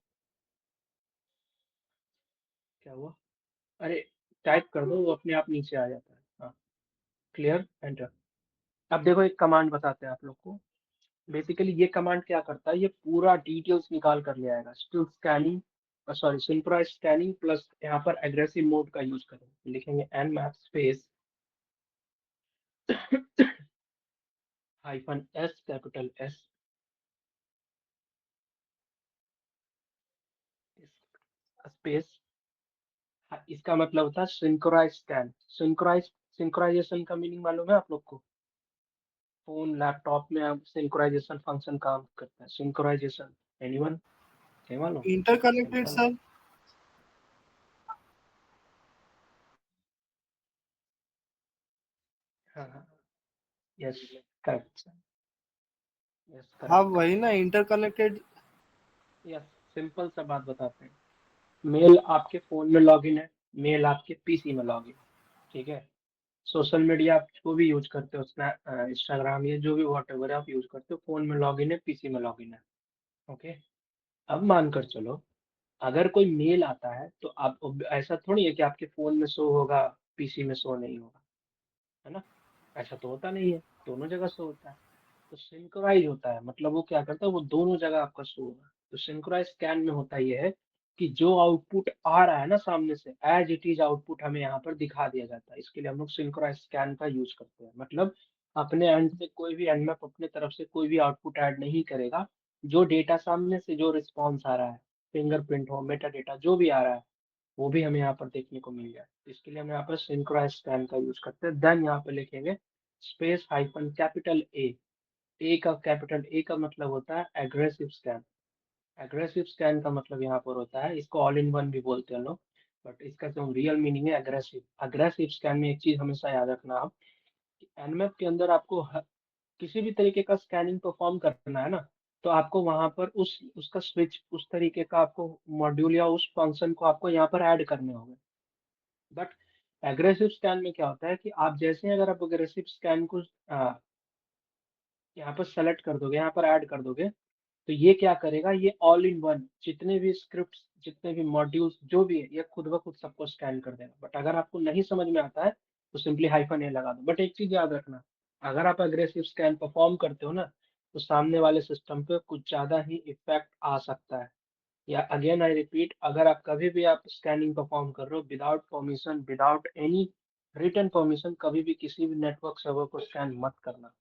क्या हुआ, अरे टाइप कर दो, वो अपने आप नीचे आ जाता है। हाँ क्लियर एंटर। अब देखो एक कमांड बताते हैं आप लोग को। बेसिकली ये कमांड क्या करता है, ये पूरा डिटेल्स निकाल कर ले आएगा। Still scanning, sorry synchronise scanning plus यहाँ पर एग्रेसिव मोड का यूज करेंगे, लिखेंगे nmap space -s capital S space. इसका मतलब होता है सिंक्रोनाइज स्कैन। सिंक्रोनाइजेशन का मीनिंग मालूम है आप लोग को? फोन लैपटॉप में अब सिंक्रोनाइजेशन फंक्शन काम करता है, सिंक्रोनाइजेशन। एनीवन, नहीं मालूम? इंटरकनेक्टेड सिंपल है। सर। हाँ हाँ, यस करेक्ट, यस हाँ करेक्ट वही करेक्ट। ना, इंटरकनेक्टेड। यस, सिंपल सा बात बताते हैं। मेल आपके फोन में लॉगिन है, मेल आपके पीसी में लॉगिन, ठीक है। सोशल मीडिया आप जो भी यूज करते हो, स्नैप, इंस्टाग्राम, ये जो भी व्हाटएवर आप यूज करते हो, फोन में लॉगिन है, पीसी में लॉगिन है। ओके। अब मानकर चलो अगर कोई मेल आता है तो आप ऐसा थोड़ी है कि आपके फोन में शो होगा, पीसी में शो नहीं होगा, है ना। ऐसा तो होता नहीं है, दोनों जगह शो होता है। तो सिंक्रोनाइज होता है, मतलब वो क्या करता है, वो दोनों जगह आपका शो होगा। तो सिंक्रोनाइज स्कैन में होता ये है कि जो आउटपुट आ रहा है ना सामने से, एज इट इज आउटपुट हमें यहाँ पर दिखा दिया जाता है। इसके लिए हम लोग सिंक्रोनाइज स्कैन का यूज करते हैं। मतलब अपने एंड से कोई भी एनमैप अपने तरफ से कोई भी आउटपुट ऐड नहीं करेगा। जो डेटा सामने से जो रिस्पॉन्स आ रहा है, फिंगरप्रिंट हो, मेटा डेटा जो भी आ रहा है, वो भी हमें यहाँ पर देखने को मिल जाए। इसके लिए हम यहाँ पर सिंक्रोनाइज स्कैन का यूज करते हैं। देन यहाँ पे लिखेंगे स्पेस हाइफन कैपिटल ए का, कैपिटल ए का मतलब होता है एग्रेसिव स्कैन। एग्रेसिव स्कैन का मतलब यहाँ पर होता है, इसको ऑल इन वन भी बोलते हैं लोग, बट इसका जो रियल मीनिंग है एग्रेसिव। एग्रेसिव स्कैन में एक चीज हमेशा याद रखना आप, एनमैप के अंदर आपको किसी भी तरीके का स्कैनिंग परफॉर्म करना है ना, तो आपको वहां पर उसका स्विच, उस तरीके का आपको मॉड्यूल या उस फंक्शन को आपको यहाँ पर ऐड करने होंगे। बट एग्रेसिव स्कैन में क्या होता है कि आप जैसे ही अगर आप एग्रेसिव स्कैन को यहाँ पर सेलेक्ट कर दोगे, यहाँ पर ऐड कर दोगे, तो ये क्या करेगा, ये ऑल इन वन जितने भी स्क्रिप्ट्स, जितने भी मॉड्यूल्स जो भी है, ये खुद ब खुद सबको स्कैन कर देगा। बट अगर आपको नहीं समझ में आता है तो सिंपली हाइफन ए लगा दो। बट एक चीज याद रखना, अगर आप अग्रेसिव स्कैन परफॉर्म करते हो ना, तो सामने वाले सिस्टम पे कुछ ज्यादा ही इफेक्ट आ सकता है। या अगेन आई रिपीट, अगर आप कभी भी आप स्कैनिंग परफॉर्म कर रहे हो without permission, without any written permission, कभी भी किसी भी नेटवर्क सर्वर को स्कैन मत करना,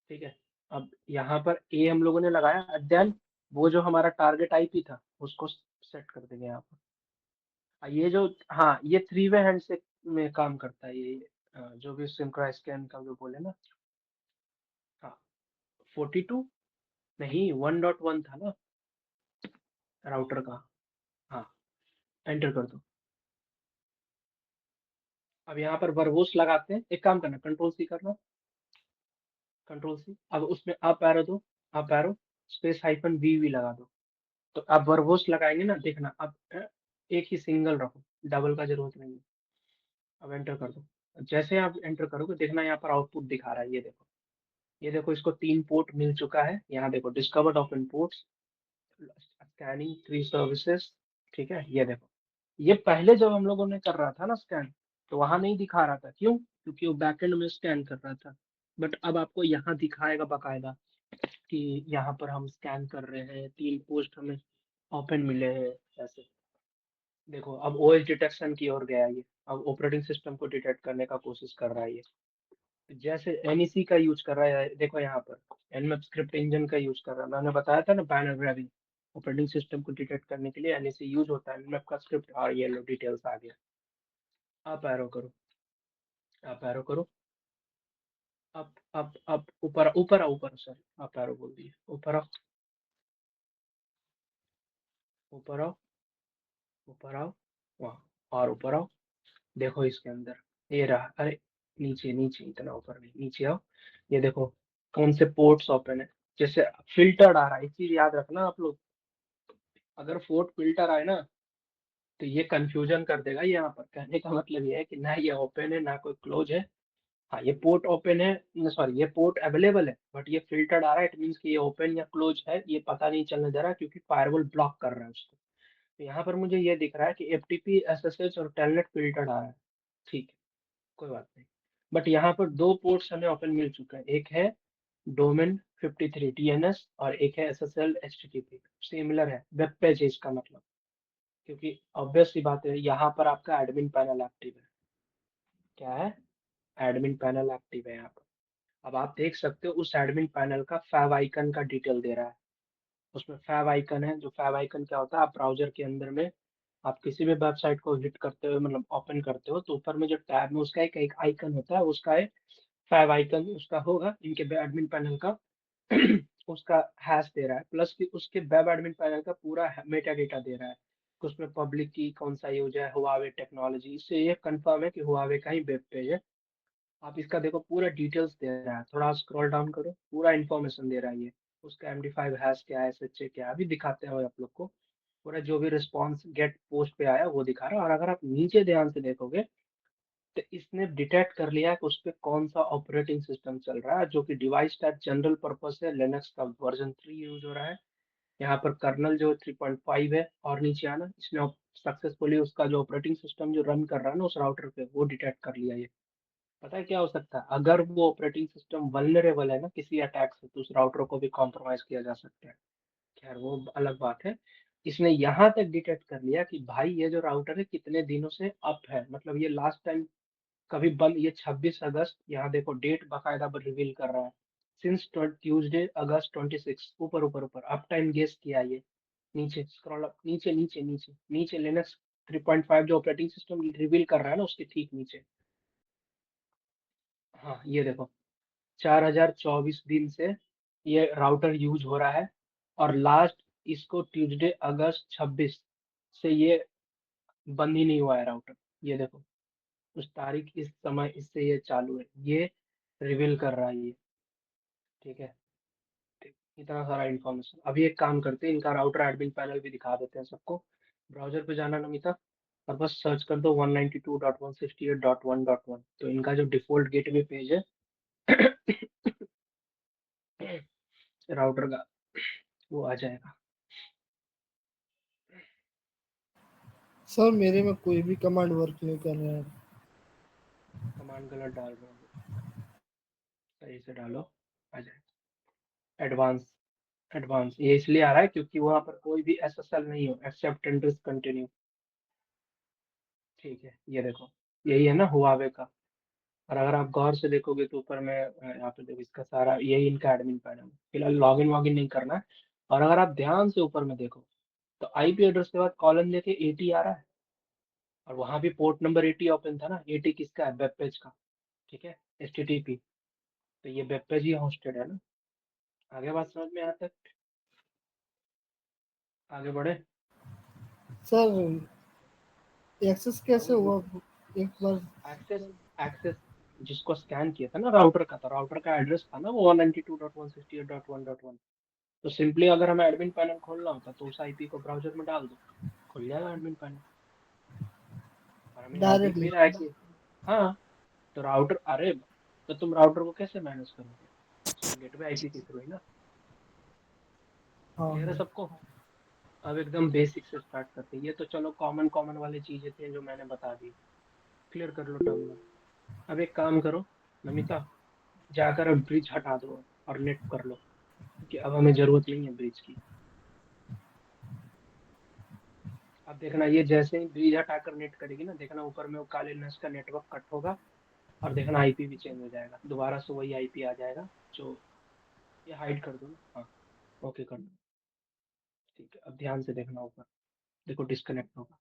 ठीक है। अब यहाँ पर ए हम लोगों ने लगाया, देन वो जो हमारा टारगेट आईपी था उसको सेट कर देंगे यहाँ पर। ये जो, हाँ, ये थ्री वे हैंड से में काम करता है ये, जो भी सिंक्रो स्कैन का जो बोले ना। हाँ, 42 नहीं, 1.1 था ना राउटर का। हाँ, एंटर कर दो। अब यहाँ पर वर्बोस लगाते हैं, एक काम करना, कंट्रोल सी करना, कंट्रोल सी। अब उसमें अप एरो दो, up arrow space hyphen v लगा दो। तो आप वर्बोस लगाएंगे ना, देखना अब एक ही सिंगल रखो, डबल का जरूरत नहीं है। अब एंटर कर दो। जैसे आप एंटर करोगे देखना यहाँ पर आउटपुट दिखा रहा है, ये देखो, ये देखो, इसको 3 पोर्ट मिल चुका है। यहाँ देखो discovered open ports, scanning 3 services, ठीक है। ये देखो, ये पहले जब हम लोगों ने कर रहा था ना स्कैन, तो वहां नहीं दिखा रहा था, क्यों? क्योंकि वो बैकएंड में स्कैन कर रहा था। बट अब आपको यहाँ दिखाएगा बकायदा कि यहाँ पर हम स्कैन कर रहे हैं, 3 पोस्ट हमें ओपन मिले हैं, ऐसे। देखो अब ओएस डिटेक्शन की ओर गया ये, अब ऑपरेटिंग सिस्टम को डिटेक्ट करने का कोशिश कर रहा है ये। जैसे एनईसी का यूज कर रहा है, देखो यहाँ पर एनमैप स्क्रिप्ट इंजन का यूज कर रहा है। मैंने बताया था ना बैनर ग्रैबिंग, ऑपरेटिंग सिस्टम को डिटेक्ट करने के लिए एनईसी यूज होता है, एनमैप का स्क्रिप्ट। और ये लो डिटेल्स आ गया। आप एरो करो, आप एरो करो, अप ऊपर ऊपर आओ, ऊपर, सॉरी, आप एरो बोल दिए, ऊपर आओ, ऊपर आओ, ऊपर आओ, वहाँ, और ऊपर आओ। देखो इसके अंदर ये रहा, अरे नीचे नीचे, इतना ऊपर नहीं, नीचे आओ। ये देखो कौन से पोर्ट्स ओपन है। जैसे फिल्टर्ड आ रहा है, एक चीज याद रखना आप लोग, अगर पोर्ट फिल्टर आए ना, तो ये कंफ्यूजन कर देगा। ये यहाँ पर कहने का मतलब ये है कि ना ये ओपन है ना कोई क्लोज है। हाँ, ये पोर्ट ओपन है, सॉरी, ये पोर्ट अवेलेबल है, बट ये फिल्टर्ड आ रहा है, इट मीन्स कि ये ओपन या क्लोज है, ये पता नहीं चलने दे रहा क्योंकि फायरवॉल ब्लॉक कर रहा है उसको। तो यहाँ पर मुझे ये दिख रहा है कि एफटीपी, एसएसएच और टेलनेट फिल्टर्ड आ रहा है, ठीक है, कोई बात नहीं। बट यहाँ पर 2 पोर्ट्स हमें ओपन मिल चुका है, एक है डोमेन 53 डीएनएस और एक है एसएसएल एचटीटीपी। सिमिलर है, वेब पेज है इसका मतलब, क्योंकि ऑब्वियस सी बात है यहाँ पर आपका एडमिन पैनल एक्टिव है। क्या है? एडमिन पैनल एक्टिव है यहाँ पर। अब आप देख सकते हो उस एडमिन पैनल का फैब आइकन का डिटेल दे रहा है। उसमें फैब आइकन है, जो फैब आइकन क्या होता है, आप ब्राउजर के अंदर में आप किसी भी वेबसाइट को हिट करते हो, मतलब ओपन करते हो, तो ऊपर में जो टैब में उसका एक आइकन होता है, उसका एक फैब आइकन उसका होगा, इनके एडमिन पैनल का उसका हैश दे रहा है, प्लस कि उसके वेब एडमिन पैनल का पूरा मेटा डेटा दे रहा है। उसमें पब्लिक की कौन सा यूज है, हुआवे टेक्नोलॉजी, इससे ये कंफर्म है कि हुआवे का ही वेब पेज है। आप इसका देखो पूरा डिटेल्स दे रहा है, थोड़ा स्क्रॉल डाउन करो, पूरा इन्फॉर्मेशन दे रहा है ये। उसका MD5 हैश क्या है, SHA क्या है, अभी दिखाते हैं आप लोग को। पूरा जो भी रिस्पॉन्स गेट पोस्ट पे आया वो दिखा रहा है। और अगर आप नीचे ध्यान से देखोगे तो इसने डिटेक्ट कर लिया कि उस पे कौन सा ऑपरेटिंग सिस्टम चल रहा है, जो कि डिवाइस टाइप जनरल पर्पस है, लिनक्स का वर्जन 3 यूज हो रहा है। यहाँ पर कर्नल जो 3.5 है, और नीचे आना, इसने सक्सेसफुली उसका जो ऑपरेटिंग सिस्टम जो रन कर रहा है ना उस राउटर पे, वो डिटेक्ट कर लिया ये। पता है क्या हो सकता है, अगर वो ऑपरेटिंग सिस्टम वल्नरेबल है ना किसी अटैक से, तो उस राउटर को भी कॉम्प्रोमाइज किया जा सकता है। खैर वो अलग बात है। इसने यहाँ तक डिटेक्ट कर लिया कि भाई ये जो राउटर है कितने दिनों से अप है, मतलब ये लास्ट टाइम कभी बंद, ये 26 अगस्त, यहाँ देखो डेट बाकायदा रिवील कर रहा है, सिंस ट्यूजडे अगस्त 26, ऊपर ऊपर ऊपर अप टाइम गेस किया ये। नीचे स्क्रॉल अप, नीचे नीचे नीचे नीचे लिनक्स 3.5 जो ऑपरेटिंग सिस्टम रिवील कर रहा है ना उसके ठीक नीचे। हाँ ये देखो 4024 दिन से ये राउटर यूज हो रहा है, और लास्ट इसको ट्यूसडे अगस्त 26 से ये बंद ही नहीं हुआ है राउटर। ये देखो उस तारीख इस समय इससे ये चालू है, ये रिवील कर रहा है ये। ठीक है, ठीक, इतना सारा इन्फॉर्मेशन। अभी एक काम करते हैं, इनका राउटर एडमिन पैनल भी दिखा देते हैं सबको। ब्राउजर पे जाना नमिता, और बस सर्च कर दो 192.168.1.1, तो इनका जो डिफॉल्ट गेटवे पेज है राउटर का, वो आ जाएगा। सर मेरे में कोई भी कमांड वर्क नहीं कर रहा है। कमांड गलत डाल रहे हो, सही से डालो, आ जाएगा। एडवांस, एडवांस ये इसलिए आ रहा है क्योंकि वहां पर कोई भी एसएसएल नहीं हो, एक्सेप्ट एंड कंटिन्यू। ठीक है, ये देखो यही है ना हुआवे का। और अगर आप गौर से देखोगे तो ऊपर में यहाँ पे देखो इसका सारा यही इनका एडमिन पैनल है। फिलहाल लॉगिन वॉगिन नहीं करना है। और अगर आप ध्यान से ऊपर में देखो तो आईपी एड्रेस के बाद कॉलन देके 80 आ रहा है, और वहां भी पोर्ट नंबर 80 ओपन था ना। 80 किसका है, वेब पेज का। ठीक है, HTTP, तो ये वेब पेज ही होस्टेड है ना। आगे बात समझ में आता है, आगे बढ़े। सर एक्सेस कैसे हाँ, हुआ एक बार? एक्सेस, एक्सेस जिसको स्कैन किया था ना राउटर का, तो राउटर का एड्रेस था ना वो 192.168.1.1। तो सिंपली अगर हमें एडमिन पैनल खोलना होता तो उस आईपी को ब्राउजर में डाल दो, खुल जाएगा एडमिन पैनल। और हमें यहाँ दिख भी डायरेक्टली? रहा है कि हाँ, तो राउटर, अरे तो तुम राउटर को कैसे मैनेज करोगे, उसका गेटवे आईपी के थ्रू ही ना। हाँ क्लियर है हाँ। सबको। अब एकदम बेसिक से स्टार्ट करते हैं। ये तो चलो कॉमन कॉमन वाली चीजें थी जो मैंने बता दी। क्लियर कर लो टर्मिनल। अब एक काम करो नमिता, जाकर अब ब्रिज हटा दो और नेट कर लो, क्योंकि अब हमें जरूरत नहीं है ब्रिज की। अब देखना ये जैसे ही ब्रिज हटाकर नेट करेगी ना, देखना ऊपर में वो काले नस का नेटवर्क कट होगा, और देखना आईपी भी चेंज हो जाएगा, दोबारा से वही आईपी आ जाएगा जो, ये हाइड कर दो ना, हाँ ओके कर दो। ठीक है, अब ध्यान से देखना ऊपर, देखो डिस्कनेक्ट होगा,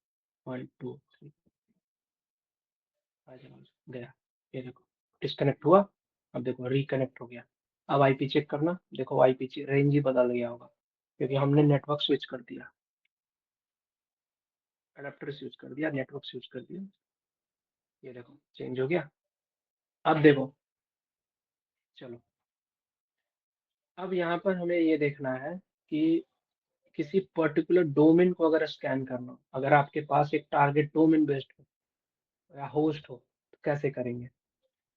1 2 3, आ जाओ, गया। ये देखो डिस्कनेक्ट हुआ, अब देखो रिकनेक्ट हो गया। अब आईपी चेक करना, देखो आईपी रेंज ही बदल गया होगा, क्योंकि हमने नेटवर्क स्विच कर दिया, अडेप्टर स्विच कर दिया, नेटवर्क स्विच कर दिया। ये देखो चेंज हो गया। अब देखो, चलो अब यहाँ पर हमें ये देखना है कि किसी पर्टिकुलर डोमेन को अगर स्कैन करना हो, अगर आपके पास एक टारगेट डोमेन बेस्ड हो या होस्ट हो, तो कैसे करेंगे।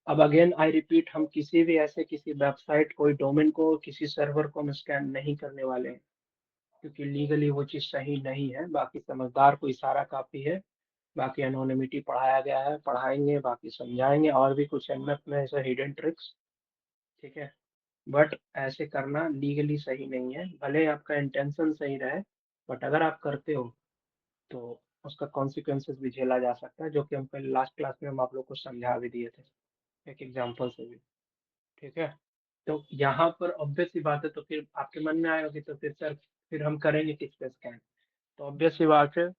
अब अगेन आई रिपीट, हम किसी भी ऐसे किसी वेबसाइट, कोई डोमेन को, किसी सर्वर को हम स्कैन नहीं करने वाले हैं, क्योंकि लीगली वो चीज़ सही नहीं है। बाकी समझदार को इशारा काफ़ी है, बाकी एनोनिमिटी पढ़ाया गया है, पढ़ाएंगे, बाकी समझाएंगे, और भी कुछ एमएफ में ऐसे हिडन ट्रिक्स। ठीक है, बट ऐसे करना लीगली सही नहीं है, भले आपका इंटेंशन सही रहे, बट अगर आप करते हो तो उसका कॉन्सिक्वेंसेस भी झेला जा सकता है, जो कि हम पहले लास्ट क्लास में हम आप लोग को समझा भी दिए थे एक एग्जांपल से भी। ठीक है, तो यहाँ पर ऑब्वियस सी बात है, तो फिर आपके मन में आएगा कि तो फिर सर फिर हम करेंगे किस पे स्कैन। तो ऑब्वियस सी बात है,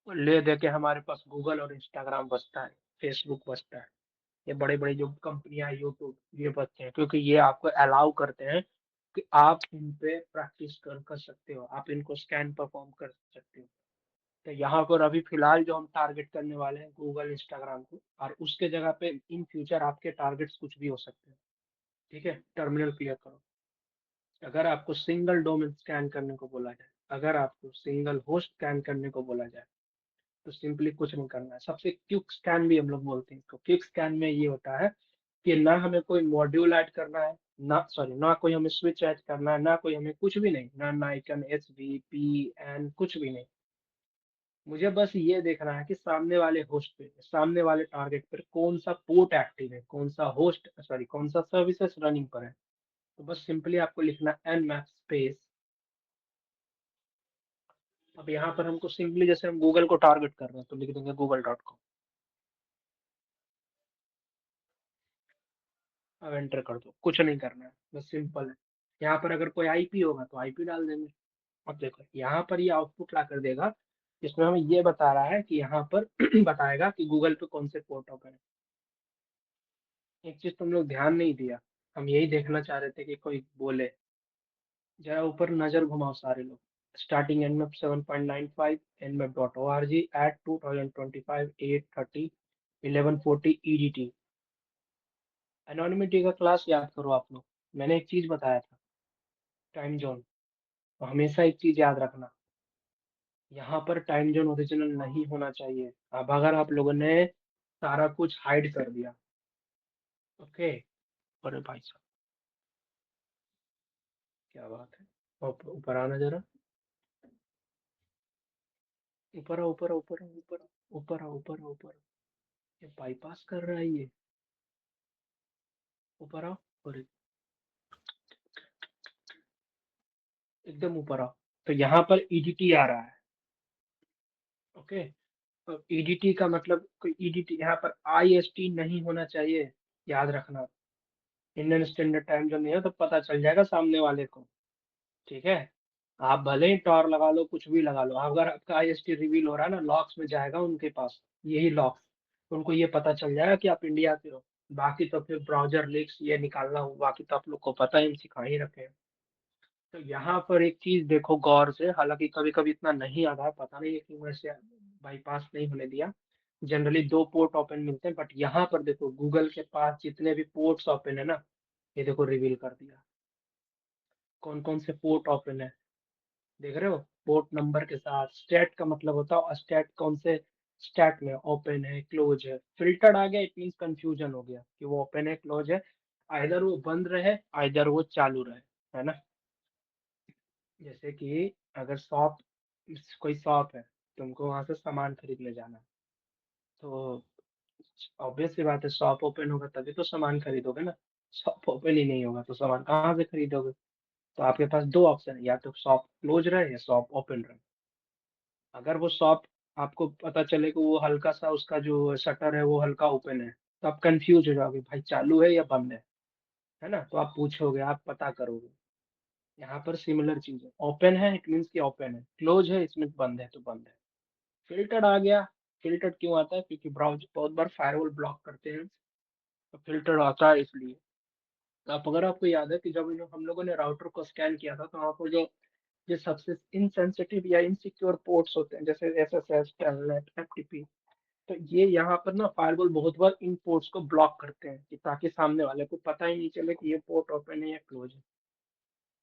ले दे के हमारे पास गूगल और इंस्टाग्राम बचता है, फेसबुक बचता है, ये बड़े बड़े जो कंपनियां, यूट्यूब, ये बचते हैं, क्योंकि ये आपको अलाउ करते हैं कि आप इन पे प्रैक्टिस कर सकते हो, आप इनको स्कैन परफॉर्म कर सकते हो। तो यहाँ पर अभी फिलहाल जो हम टारगेट करने वाले हैं गूगल इंस्टाग्राम को, और उसके जगह पे इन फ्यूचर आपके टारगेट्स कुछ भी हो सकते हैं। ठीक है, टर्मिनल क्लियर करो। अगर आपको सिंगल डोमेन स्कैन करने को बोला जाए, अगर आपको सिंगल होस्ट स्कैन करने को बोला जाए तो सिंपली कुछ नहीं करना है। सबसे क्विक स्कैन भी हम लोग बोलते हैं इसको। क्विक स्कैन में ये होता है कि ना हमें कोई मॉड्यूल ऐड करना है, ना कोई हमें स्विच ऐड करना है, ना कोई हमें कुछ भी नहीं, ना नाइकन एस वी पी एन कुछ भी नहीं। मुझे बस ये देखना है कि सामने वाले होस्ट पे, सामने वाले टारगेट पर कौन सा पोर्ट एक्टिव है, कौन सा होस्ट सॉरी कौन सा सर्विसेज रनिंग पर है। तो बस सिंपली आपको लिखना nmap स्पेस। अब यहाँ पर हमको सिंपली जैसे हम गूगल को टारगेट कर रहे हैं तो लिख देंगे google.com। अब एंटर कर दो, कुछ नहीं करना है, बस सिंपल है। यहाँ पर अगर कोई आईपी होगा तो आईपी डाल देंगे। अब देखो यहाँ पर ये आउटपुट ला कर देगा जिसमें हमें ये बता रहा है कि यहाँ पर बताएगा कि गूगल पे कौन से पोर्ट ओपन है। एक चीज तुम लोग ध्यान नहीं दिया, हम यही देखना चाह रहे थे कि कोई बोले। जरा ऊपर नजर घुमाओ सारे लोग। Starting nmap 7.95 nmap.org at 2025 8:30 11:40 EDT। Anonymity का क्लास याद करो आप लोग। मैंने एक चीज बताया था, टाइम जोन। तो हमेशा एक चीज याद रखना, यहाँ पर टाइम जोन ओरिजिनल नहीं होना चाहिए। अब अगर आप लोगों ने सारा कुछ हाइड कर दिया, ओके। अरे भाई साहब क्या बात है, ऊपर आना जरा, ऊपर आओ ऊपर आओ ऊपर आओ ऊपर आओ ऊपर आओ ऊपर आओ ऊपर आओ। ये बाईपास कर रहा है ये, ऊपर आओ। और एकदम ऊपर आओ। तो यहाँ पर ईडीटी आ रहा है, ओके। तो ईडीटी का मतलब कोई ईडीटी यहाँ पर आईएसटी नहीं होना चाहिए, याद रखना। इंडियन स्टैंडर्ड टाइम जो नहीं है तो पता चल जाएगा सामने वाले को, ठीक है। आप भले ही टॉर लगा लो, कुछ भी लगा लो, अगर आपका आईएसटी रिवील हो रहा है ना, लॉक्स में जाएगा उनके पास, यही लॉक्स, उनको ये पता चल जाएगा कि आप इंडिया के हो। बाकी तो फिर ब्राउजर लिंक्स ये निकालना हो, बाकी तो आप लोग को पता ही, हम सिखा ही रखे हैं। तो यहाँ पर एक चीज देखो गौर से, हालांकि कभी कभी इतना नहीं आता है, पता नहीं है क्यों वैसे बाईपास नहीं होने दिया। जनरली दो पोर्ट ओपन मिलते हैं, बट यहाँ पर देखो गूगल के पास जितने भी पोर्ट्स ओपन है ना, ये देखो रिवील कर दिया कौन कौन से पोर्ट ओपन है। देख रहे हो, पोर्ट नंबर के साथ। स्टैट का मतलब होता है स्टैट कौन से स्टैट में ओपन है, क्लोज है। फिल्टर्ड आ गया, इट मीन कंफ्यूजन हो गया कि वो ओपन है क्लोज है, आइदर वो बंद रहे आइदर वो चालू रहे, है ना। जैसे कि अगर शॉप, कोई शॉप है, तुमको वहां से सामान खरीदने जाना है, तो ऑब्वियस सी बात है शॉप ओपन होगा तभी तो सामान खरीदोगे ना। शॉप ओपन ही नहीं होगा तो सामान कहाँ से खरीदोगे। तो आपके पास दो ऑप्शन है, या तो शॉप क्लोज रहे या शॉप ओपन रहे। अगर वो शॉप आपको पता चले कि वो हल्का सा उसका जो शटर है वो हल्का ओपन है, तो आप कंफ्यूज हो जाओगे भाई चालू है या बंद है ना। तो आप पूछोगे, आप पता करोगे। यहाँ पर सिमिलर चीज है, ओपन है इट मीन्स कि ओपन है, क्लोज है इसमें बंद है तो बंद है। फिल्टर्ड आ गया, फिल्टर्ड क्यों आता है, क्योंकि ब्राउज बहुत बार फायरवॉल ब्लॉक करते हैं, तो फिल्टर्ड आता है इसलिए। तो आप अगर आपको याद है कि जब हम लोगों ने राउटर को स्कैन किया था, तो वहाँ पर जो ये सबसे इनसेंसिटिव या इनसिक्योर पोर्ट्स होते हैं, जैसे एसएसएस, टेलनेट, एफटीपी, तो ये यहाँ पर ना फायरवॉल बहुत बार इन पोर्ट्स को ब्लॉक करते हैं कि ताकि सामने वाले को पता ही नहीं चले कि ये पोर्ट ओपन है या क्लोज है।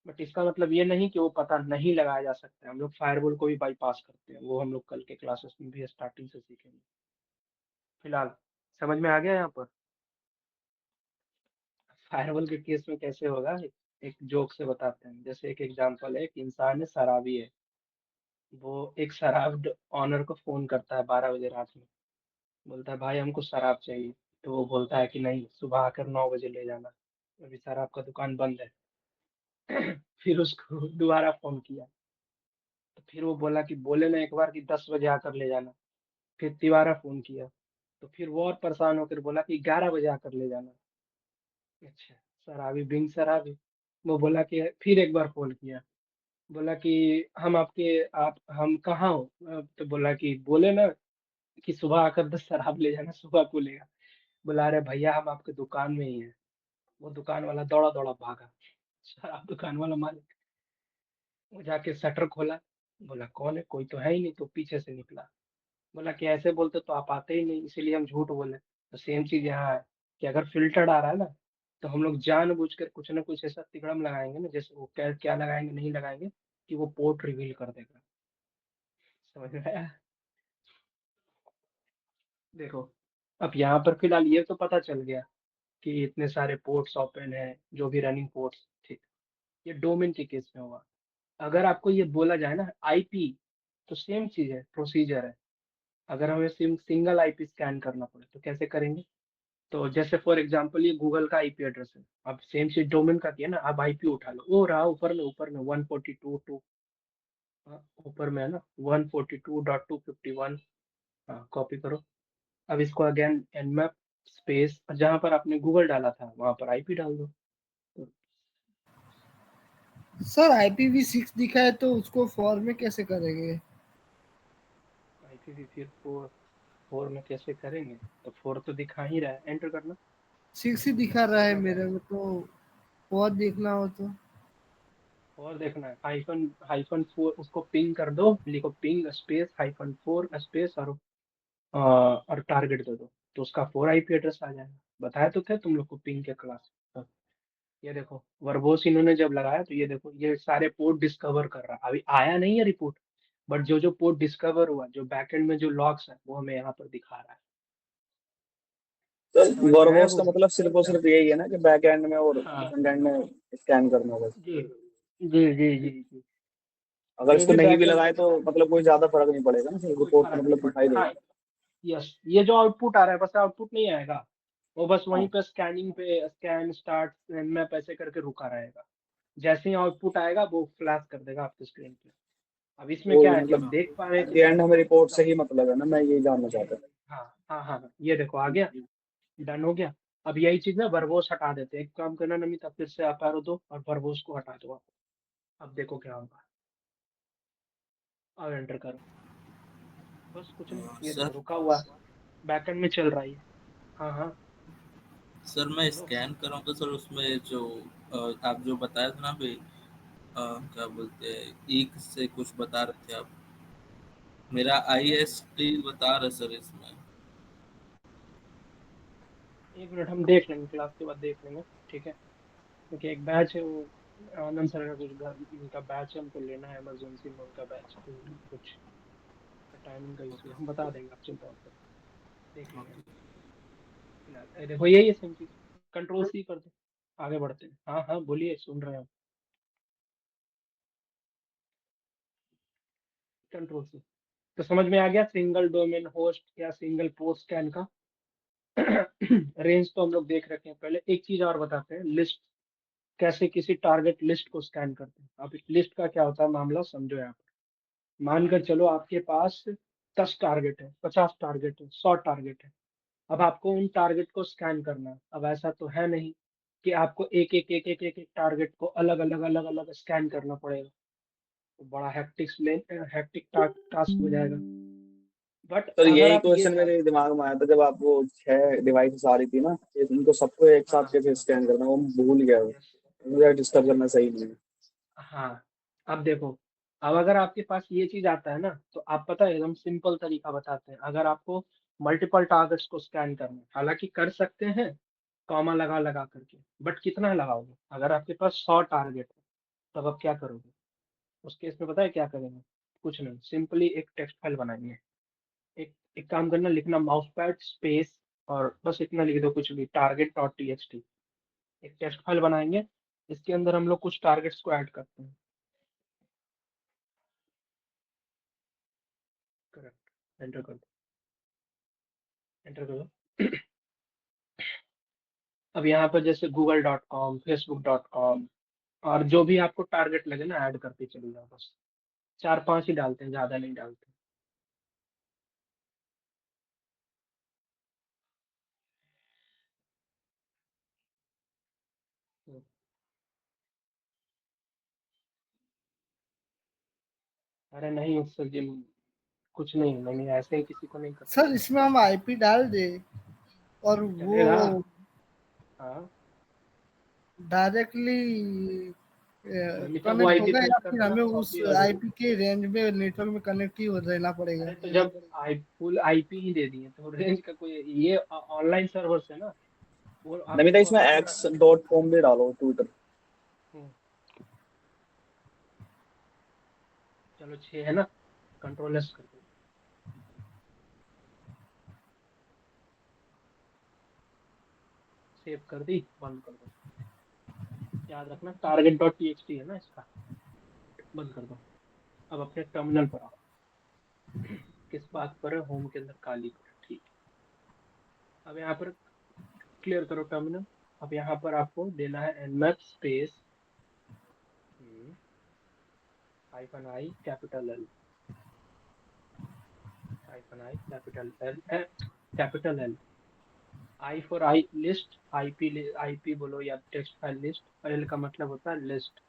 बट इसका मतलब ये नहीं कि वो पता नहीं लगाया जा सकता है, हम लोग फायरवॉल को भी बाईपास करते हैं, वो हम लोग कल के क्लासेस में भी स्टार्टिंग से सीखेंगे। फिलहाल समझ में आ गया यहाँ पर। फायरवॉल के केस में कैसे होगा, एक जोक से बताते हैं। जैसे एक एग्जांपल है, एक इंसान है, शराबी है। वो एक शराब ऑनर को फोन करता है 12 बजे रात में, बोलता है भाई हमको शराब चाहिए। तो वो बोलता है कि नहीं, सुबह आकर 9 बजे ले जाना, अभी शराब का दुकान बंद है। फिर उसको दोबारा फोन किया, तो फिर वो बोला कि बोले ना एक बार कि 10 बजे आकर ले जाना। फिर दोबारा फोन किया, तो फिर वो और परेशान होकर बोला कि 11 बजे आकर ले जाना। अच्छा, शराबी बिंग शराबी। वो बोला कि फिर एक बार फोन किया, बोला कि आप हम कहाँ हो। तो बोला कि बोले ना कि सुबह आकर 10 शराब ले जाना, सुबह को लेगा। बुला रहे भैया हम आपके दुकान में ही हैं। वो दुकान वाला दौड़ा दौड़ा भागा, शराब दुकान वाला मालिक। वो जाके शटर खोला, बोला कौन है, कोई तो है ही नहीं। तो पीछे से निकला, बोला कि ऐसे बोलते तो आप आते ही नहीं, इसीलिए हम झूठ बोले। तो सेम चीज यहाँ है कि अगर फिल्टर्ड आ रहा है ना, तो हम लोग जानबूझकर कुछ ना कुछ ऐसा तिकड़म लगाएंगे ना, जैसे वो क्या क्या लगाएंगे नहीं लगाएंगे, कि वो पोर्ट रिवील कर देगा। समझ में आया? देखो, अब यहाँ पर फिलहाल ये तो पता चल गया कि इतने सारे पोर्ट्स ओपन है, जो भी रनिंग पोर्ट्स, ठीक। ये डोमेन के केस में हुआ। अगर आपको ये बोला जाए ना आईपी, तो सेम चीज है, प्रोसीजर है। अगर हमें सिंगल आईपी स्कैन करना पड़े तो कैसे करेंगे? तो जैसे फॉर एग्जांपल ये गूगल का आईपी एड्रेस है, अब सेम चीज डोमेन का किया ना, अब आईपी उठा लो, वो रहा ऊपर में 142. ऊपर में है ना 142.251। हाँ, कॉपी करो। अब इसको अगेन nmap स्पेस, जहां पर आपने गूगल डाला था वहां पर आईपी डाल दो। सर IPv6 दिखा है तो उसको 4 में कैसे करेंगे? आईपी फिर फोर में कैसे करेंगे? तो 4 तो दिखा ही रहा है, एंटर करना। 6 ही दिखा रहा है मेरे में, तो 4 देखना हो तो और देखना है -4, उसको पिंग कर दो, लिखो पिंग स्पेस -4 स्पेस और टारगेट दे दो, तो उसका 4 आईपी एड्रेस आ जाएगा। बताया तो थे तुम लोग को पिंग के क्लास। ये देखो वर्बोस इन्होंने जब लगाया तो ये देखो ये सारे पोर्ट डिस्कवर कर रहा है। अभी आया नहीं है रिपोर्ट, बट जो पोर्ट डिस्कवर हुआ, जो बैकएंड में जो लॉग्स है, वो हमें यहाँ पर दिखा रहा है। तो समझ में आया वर्बोस वो? का मतलब सिर्फ और सिर्फ यही है ना कि बैक एंड में और हाँ, फ्रंट एंड में स्कैन करना बस। जी जी जी जी जी। अगर जो इसको भी नहीं भी बैकएंड, लगाए तो मतलब कोई ज्यादा फर्क नहीं पड़ेगा ना, कोई रिपोर्ट फर्क नहीं मतलब दिखाई पड़ता। हाँ, देगा। यस, ये जो आउटपुट आ रहा है, बस आउटपुट नहीं आएगा, वो बस वहीं हाँ, पे स्कैनिंग पे स्कैन स्टार्ट मैप ऐसे करके रुका रहेगा। जैसे ही आउटपुट आएगा वो फ्लैश कर देगा आपकी स्क्रीन पे। अब इसमें वो क्या है कि हम मतलब देख पा रहे एट हैं द कि एंड हमें रिपोर्ट से इसका, ही मतलब है ना, मैं ये जानना जी, चाहता हूँ। हाँ हाँ हाँ हाँ, ये देखो आ गया, डन हो गया। अब यही चीज ना वर्बोस हटा देते हैं। एक काम करना नमिता, फिर से आप एरो दो और वर्बोस को हटा दो आप। अब देखो क्या होगा, अब एंटर करो। बस कुछ नहीं, ये देखो सर रुका हुआ है, बैकएंड में चल रहा है ये। हाँ हाँ, सर मैं बोलो। स्कैन कर रहा हूँ तो सर उसमें जो आप जो बताया था ना अभी, क्या बोलते हैं, एक से कुछ बता रहे थे आप, मेरा IST बता रहे सर इसमें। एक मिनट, हम देख लेंगे, क्लास के बाद देख लेंगे, ठीक है? क्योंकि एक बैच है वो, आनंद सर का कुछ घर उनका बैच है, हमको लेना है इमरजेंसी में उनका बैच, तो कुछ टाइमिंग का इशू है, हम बता देंगे, आप चिंता मत करो, देख लेंगे हम। फिलहाल देखो यही है सेम चीज, कंट्रोल सी कर दो, आगे बढ़ते हैं। हाँ हाँ, बोलिए, सुन रहे हैं हम। कंट्रोल सी, तो समझ में आ गया सिंगल डोमेन होस्ट या सिंगल पोर्ट स्कैन का रेंज तो हम लोग देख रखे हैं। पहले एक चीज और बताते हैं, लिस्ट, कैसे किसी टारगेट लिस्ट को स्कैन करते हैं। अब इस लिस्ट का क्या होता है मामला, समझो यहाँ पर। मानकर चलो आपके पास 10 टारगेट है, 50 टारगेट है, 100 टारगेट है। अब आपको उन टारगेट को स्कैन करना है। अब ऐसा तो है नहीं कि आपको एक एक टारगेट को अलग अलग स्कैन करना पड़ेगा, तो बड़ा हेक्टिक टास्क हो जाएगा। बट तो अगर यही आप ये क्वेश्चन मेरे दिमाग में आया था जब आप वो 6 डिवाइस आ रही थी ना, उनको सबको एक साथ हाँ कैसे स्कैन करना, वो मैं भूल गया। यस, मुझे डिस्टर्ब देखो, करना सही नहीं है। हाँ, अब देखो, अब अगर आपके पास ये चीज आता है ना, तो आप पता है एकदम सिंपल तरीका बताते हैं। अगर आपको मल्टीपल टारगेट्स को स्कैन करना है, हालांकि कर सकते हैं कॉमा लगा लगा करके, बट कितना लगाओगे? अगर आपके पास 100 टारगेट है, तब आप क्या करोगे? उस केस में पता है क्या करेंगे? कुछ नहीं, सिंपली एक टेक्स्ट फाइल बनाएंगे। एक काम करना, लिखना माउस पैड स्पेस और बस इतना लिख दो, कुछ भी target.txt। एक टेक्स्ट फाइल बनाएंगे, इसके अंदर हम लोग कुछ टारगेट्स को ऐड करते हैं। करेक्ट, एंटर कर दो, एंटर करो। अब यहाँ पर जैसे google.com, facebook.com, और जो भी आपको टारगेट लगे ना, ऐड करते चले जाओ बस। 4-5 ही डालते हैं, ज्यादा नहीं डालते। हम्म, अरे नहीं सर जी, कुछ नहीं, नहीं ऐसे ही किसी को नहीं करते। सर इसमें हम IP डाल दे और वो चलेगा, हाँ। डायरेक्टली नमिता वो कनेक्ट आईपी होगा पुट या कर फिर देना, हमें उस कॉपी और। IP के रेंज में नेटवर्क में कनेक्ट ही हो रहना पड़ेगा? अरे तो जब फुल आईपी ही दे दिए तो रेंज का कोई, ये ऑनलाइन सर्वर्स है ना, वो नमिता आपको इसमें अपना पूरा। x.com भी डालो ट्विटर। हम्म, चलो 6 है ना, कंट्रोल एस कर दो, सेव कर दी, बंद कर दो। याद रखना टारगेट डॉट टीएक्सटी है ना इसका, बंद कर दो। अब अपने टर्मिनल पर आओ, किस बात पर है, होम के अंदर काली पर है, ठीक है। अब यहाँ पर क्लियर करो टर्मिनल। अब यहाँ पर आपको देना है nmap space -i capital L, -i capital L, I for I list, IP बोलो या टेक्स्ट फाइल लिस्ट, L का मतलब होता है लिस्ट।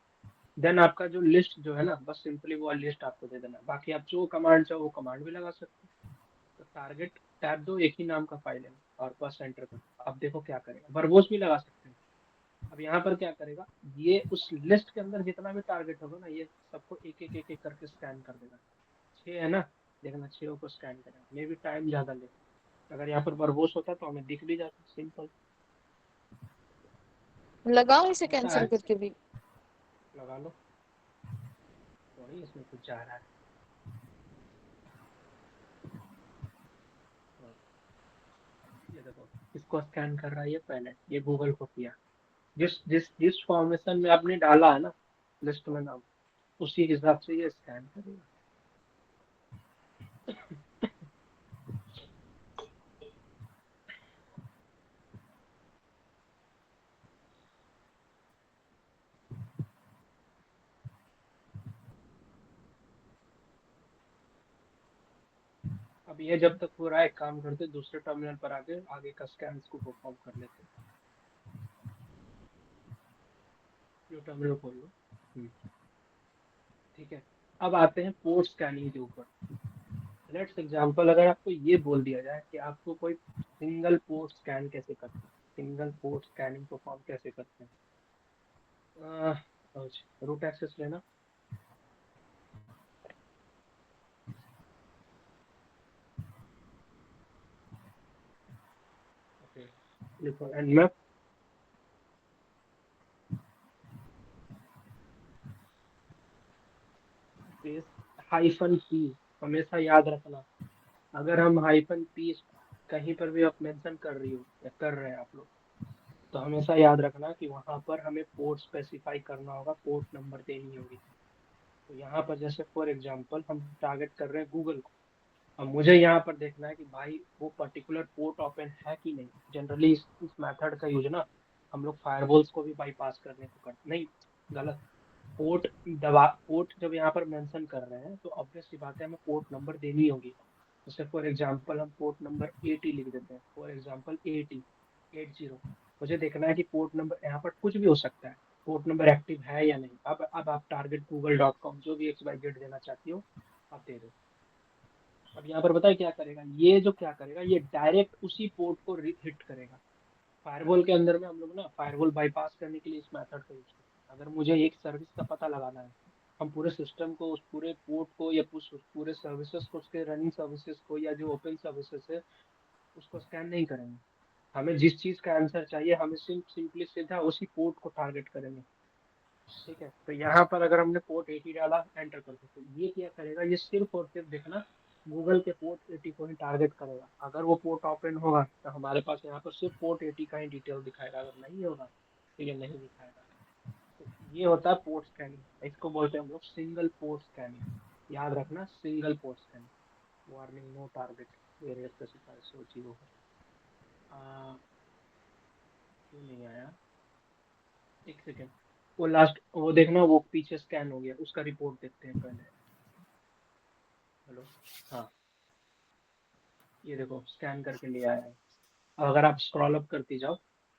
देन आपका जो लिस्ट जो है ना, बस सिंपली वो लिस्ट आपको दे देना, बाकी आप जो कमांड चाहो वो कमांड भी लगा सकते हो। तो टारगेट टैब दो, एक ही नाम का फाइल है और बस एंटर कर दो। अब देखो क्या करेगा, वर्बोस भी लगा सकते हैं। अब यहाँ पर क्या करेगा, ये उस लिस्ट के अंदर जितना भी टारगेट होगा ना, ये सबको एक एक करके स्कैन कर देगा। 6 है ना, देखना 6 को स्कैन करेगा, मे भी टाइम ज्यादा ले। अगर यहाँ पर वर्बोस होता तो हमें दिख भी जाता, सिंपल लगाओ इसे होता कैंसिल है। करके भी। लगा लो, थोड़ी इसमें कुछ जा रहा है। ये देखो इसको स्कैन कर रहा है, ये पहले ये गूगल को किया, जिस जिस जिस फॉर्मेशन में आपने डाला है ना लिस्ट में नाम, उसी हिसाब से ये स्कैन करेगा। अब ये जब तक हो रहा है, काम करते दूसरे टर्मिनल पर आगे आगे का स्कैन को परफॉर्म कर लेते। जो टर्मिनल खोल लो, ठीक है। अब आते हैं पोर्ट स्कैनिंग के ऊपर। लेट्स एग्जांपल, अगर आपको ये बोल दिया जाए कि आपको कोई सिंगल पोर्ट स्कैन कैसे करते हैं, सिंगल पोर्ट स्कैनिंग परफॉर्म कैसे करते हैं, रूट एक्सेस लेना, ओके, लिखो nmap स्पेस -p। हमेशा याद रखना, अगर हम -p कहीं पर भी आप मेंशन कर रही हो या कर रहे हैं आप लोग, तो हमेशा याद रखना कि वहां पर हमें पोर्ट स्पेसिफाई करना होगा, पोर्ट नंबर देनी होगी। तो यहाँ पर जैसे फॉर एग्जांपल हम टारगेट कर रहे हैं गूगल को, अब मुझे यहाँ पर देखना है कि भाई वो पर्टिकुलर पोर्ट ओपन है कि नहीं। जनरली इस मेथड का यूज ना हम लोग फायरवॉल्स को भी बाईपास करने को करते नहीं, गलत। पोर्ट जब यहाँ पर मेंशन कर रहे हैं तो ऑब्वियस सी बात है हमें पोर्ट नंबर देनी होगी। जैसे फॉर एग्जांपल हम पोर्ट नंबर 80 लिख देते हैं, फॉर एग्जांपल 80। मुझे देखना है कि पोर्ट नंबर यहाँ पर कुछ भी हो सकता है, पोर्ट नंबर एक्टिव है या नहीं। अब आप टारगेट google.com जो भी XYZ देना चाहती हो आप दे दो। अब यहाँ पर बताए क्या करेगा, ये जो क्या करेगा, ये डायरेक्ट उसी पोर्ट को हिट करेगा। फायरवॉल के अंदर में हम लोग ना फायरवॉल बाईपास करने के लिए इस मेथड का यूज करते हैं। अगर मुझे एक सर्विस का पता लगाना है, हम पूरे सिस्टम को, उस पूरे पोर्ट को या उस पूरे सर्विसेज को, उसके रनिंग सर्विसेज को या जो ओपन सर्विसेज है उसको स्कैन नहीं करेंगे। हमें जिस चीज का आंसर चाहिए, हमें सिंपली सीधा उसी पोर्ट को टारगेट करेंगे, ठीक है। तो यहाँ पर अगर हमने पोर्ट 80 डाला, एंटर कर दो, तो ये क्या करेगा, ये सिर्फ और सिर्फ देखना गूगल के पोर्ट 80 को ही टारगेट करेगा। अगर वो पोर्ट ओपन होगा तो हमारे पास यहाँ पर सिर्फ पोर्ट 80 का ही डिटेल दिखाएगा, अगर नहीं होगा तो ये नहीं दिखाएगा। तो ये होता है पोर्ट स्कैनिंग, इसको बोलते हैं हम लोग सिंगल पोर्ट स्कैनिंग। याद रखना single port scanning, warning no target various specify, so चीजों का क्यों नहीं आया, एक सेकेंड। वो लास्ट वो देखना, वो पीछे स्कैन हो गया, उसका रिपोर्ट देखते हैं पहले। हेलो, हाँ ये देखो स्कैन करके ले आया है। अब अगर आप स्क्रॉल अप करती जाओ,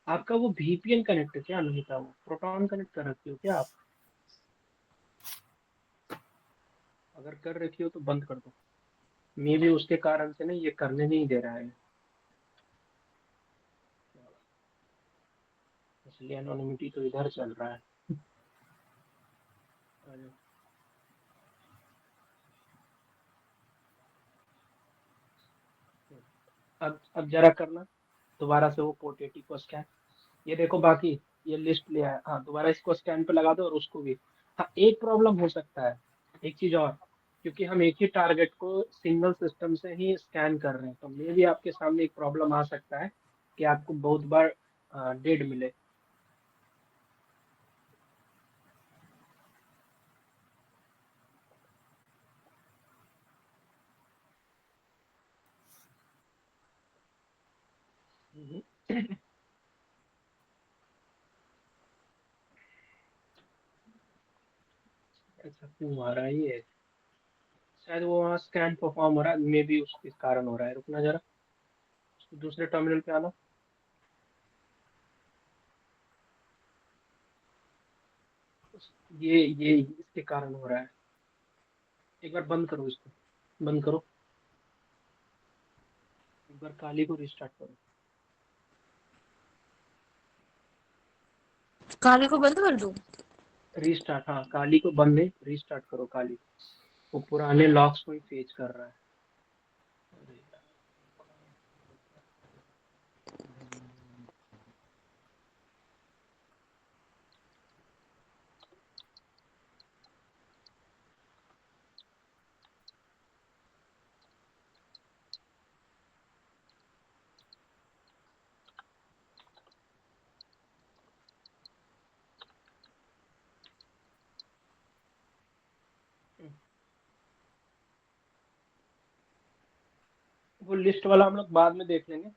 आपका वो VPN कनेक्ट है क्या, नहीं था वो प्रोटॉन कनेक्ट कर रखी हो क्या आप, अगर कर रखी हो तो बंद कर दो, मे भी उसके कारण से नहीं ये करने नहीं दे रहा है, इसलिए एनोनिमिटी तो इधर चल रहा है। अब जरा करना दोबारा से वो पोर्ट 80 को स्कैन, ये देखो बाकी ये लिस्ट ले आया। हाँ दोबारा इसको स्कैन पे लगा दो और उसको भी। हाँ एक प्रॉब्लम हो सकता है, एक चीज और, क्योंकि हम एक ही टारगेट को सिंगल सिस्टम से ही स्कैन कर रहे हैं, तो मे भी आपके सामने एक प्रॉब्लम आ सकता है कि आपको बहुत बार डेड मिले। ऐसा क्यों आ रहा है ये? शायद वो वहाँ स्कैन परफॉर्म हो रहा है, मे बी उसके कारण हो रहा है। रुकना जरा, दूसरे टर्मिनल पे आना। ये इसके कारण हो रहा है। एक बार बंद करो इसको, बंद करो। एक बार काली को रिस्टार्ट करो। काली को बंद कर दूं? रीस्टार्ट, हाँ काली को बंद नहीं, रीस्टार्ट करो काली को। वो पुराने लॉक्स को ही फेच कर रहा है। अरे यार। वो लिस्ट वाला हम लोग बाद में देख लेंगे,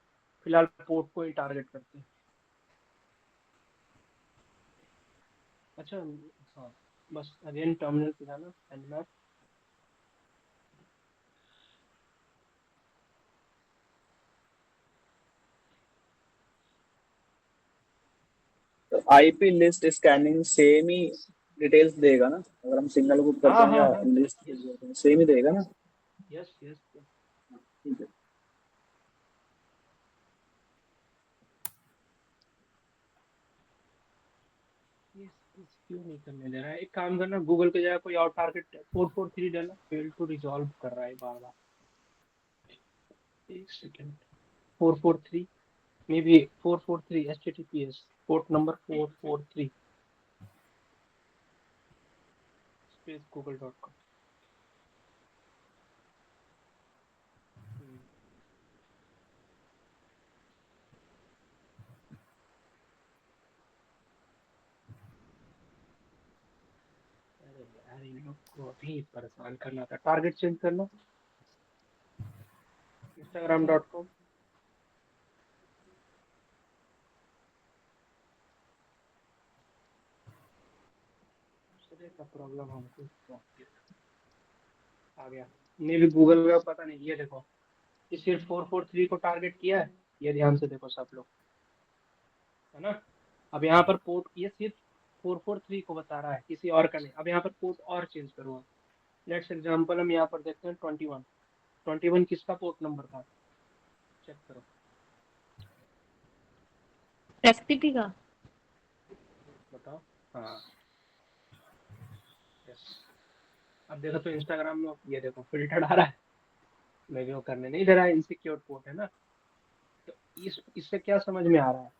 फिलहाल पोर्ट को ही टारगेट करते हैं। अच्छा, हाँ बस अगेन टर्मिनल पे जाना, एंड तो आईपी लिस्ट स्कैनिंग सेम ही डिटेल्स देगा ना, अगर हम सिंगल ग्रुप करते हाँ हैं हाँ या हाँ, लिस्ट सेम ही देगा ना? Yes yes. ठीक है। ये क्यों नहीं करने दे रहा है? एक काम करना, गूगल के जगह कोई और टारगेट 443 डालना, फेल टू रिजॉल्व कर रहा है बार बार। एक second, 443 may be 443 HTTPS port number 443 space google.com। अरे यार, इन लोग को अभी परेशान करना था। टारगेट चेंज करना, instagram.com। दूसरे का प्रॉब्लम हमको आ गया। मे भी गूगल का पता नहीं। ये देखो, ये सिर्फ 443 को टारगेट किया है। ये ध्यान से देखो सब लोग, है ना। अब यहाँ पर पोर्ट, ये सिर्फ 443 को बता रहा है, किसी और का नहीं। अब यहाँ पर पोर्ट और चेंज करूँगा। लेट्स एग्जांपल हम यहाँ पर देखते हैं 21। 21 किसका पोर्ट नंबर था? चेक करो। एफटीपी का। बताओ। हाँ, यस। अब देखो तो इंस्टाग्राम में ये देखो फिल्टर आ रहा है, मैं भी वो करने नहीं दे रहा है। इनसिक्योर पोर्ट है ना। तो इससे क्या समझ में आ रहा है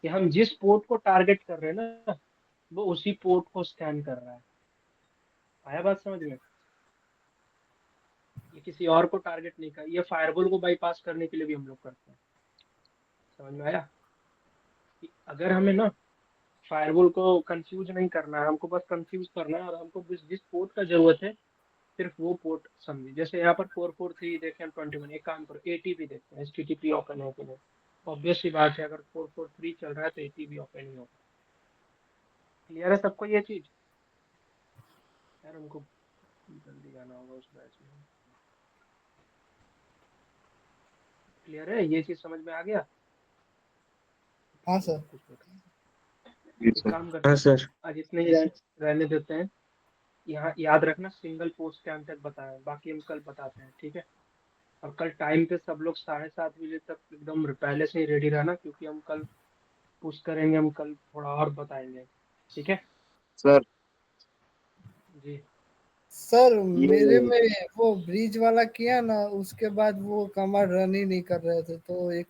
कि हम जिस पोर्ट को टारगेट कर रहे हैं ना, वो उसी पोर्ट को स्कैन कर रहा है। आया बात समझ में? ये किसी और को टारगेट नहीं कर, ये फायरवॉल को बाईपास करने के लिए भी हम लोग करते हैं। समझ में आया कि अगर हमें ना फायरवॉल को कंफ्यूज नहीं करना है, हमको बस कंफ्यूज करना है, और हमको जिस पोर्ट का जरूरत है सिर्फ वो पोर्ट समझिए। जैसे यहाँ पर 443 देखें हम 21, एक काम करो एटीपी देखते हैं, HTTP ओपन है कि नहीं। ऑब्वियस सी बात है, अगर 443 चल रहा है तो एटीपी ओपन ही होगा। क्लियर है सबको ये चीज? यार हमको जल्दी जाना होगा उस बैच में। क्लियर है, ये चीज समझ में आ गया? हाँ सर। कुछ एक काम करते हाँ हैं, सर। आज इतने ही रहने देते हैं। यहाँ याद रखना, सिंगल पोस्ट के अंत तक बताया, बाकी हम कल बताते हैं, ठीक है। और कल टाइम पे सब लोग 7:30 बजे तक एकदम पहले से ही रेडी रहना, क्योंकि हम कल पुश करेंगे, हम कल थोड़ा और बताएंगे, ठीक है। सर जी। सर मेरे ये में वो ब्रिज वाला किया ना, उसके बाद वो कमांड रन ही नहीं कर रहे थे, तो एक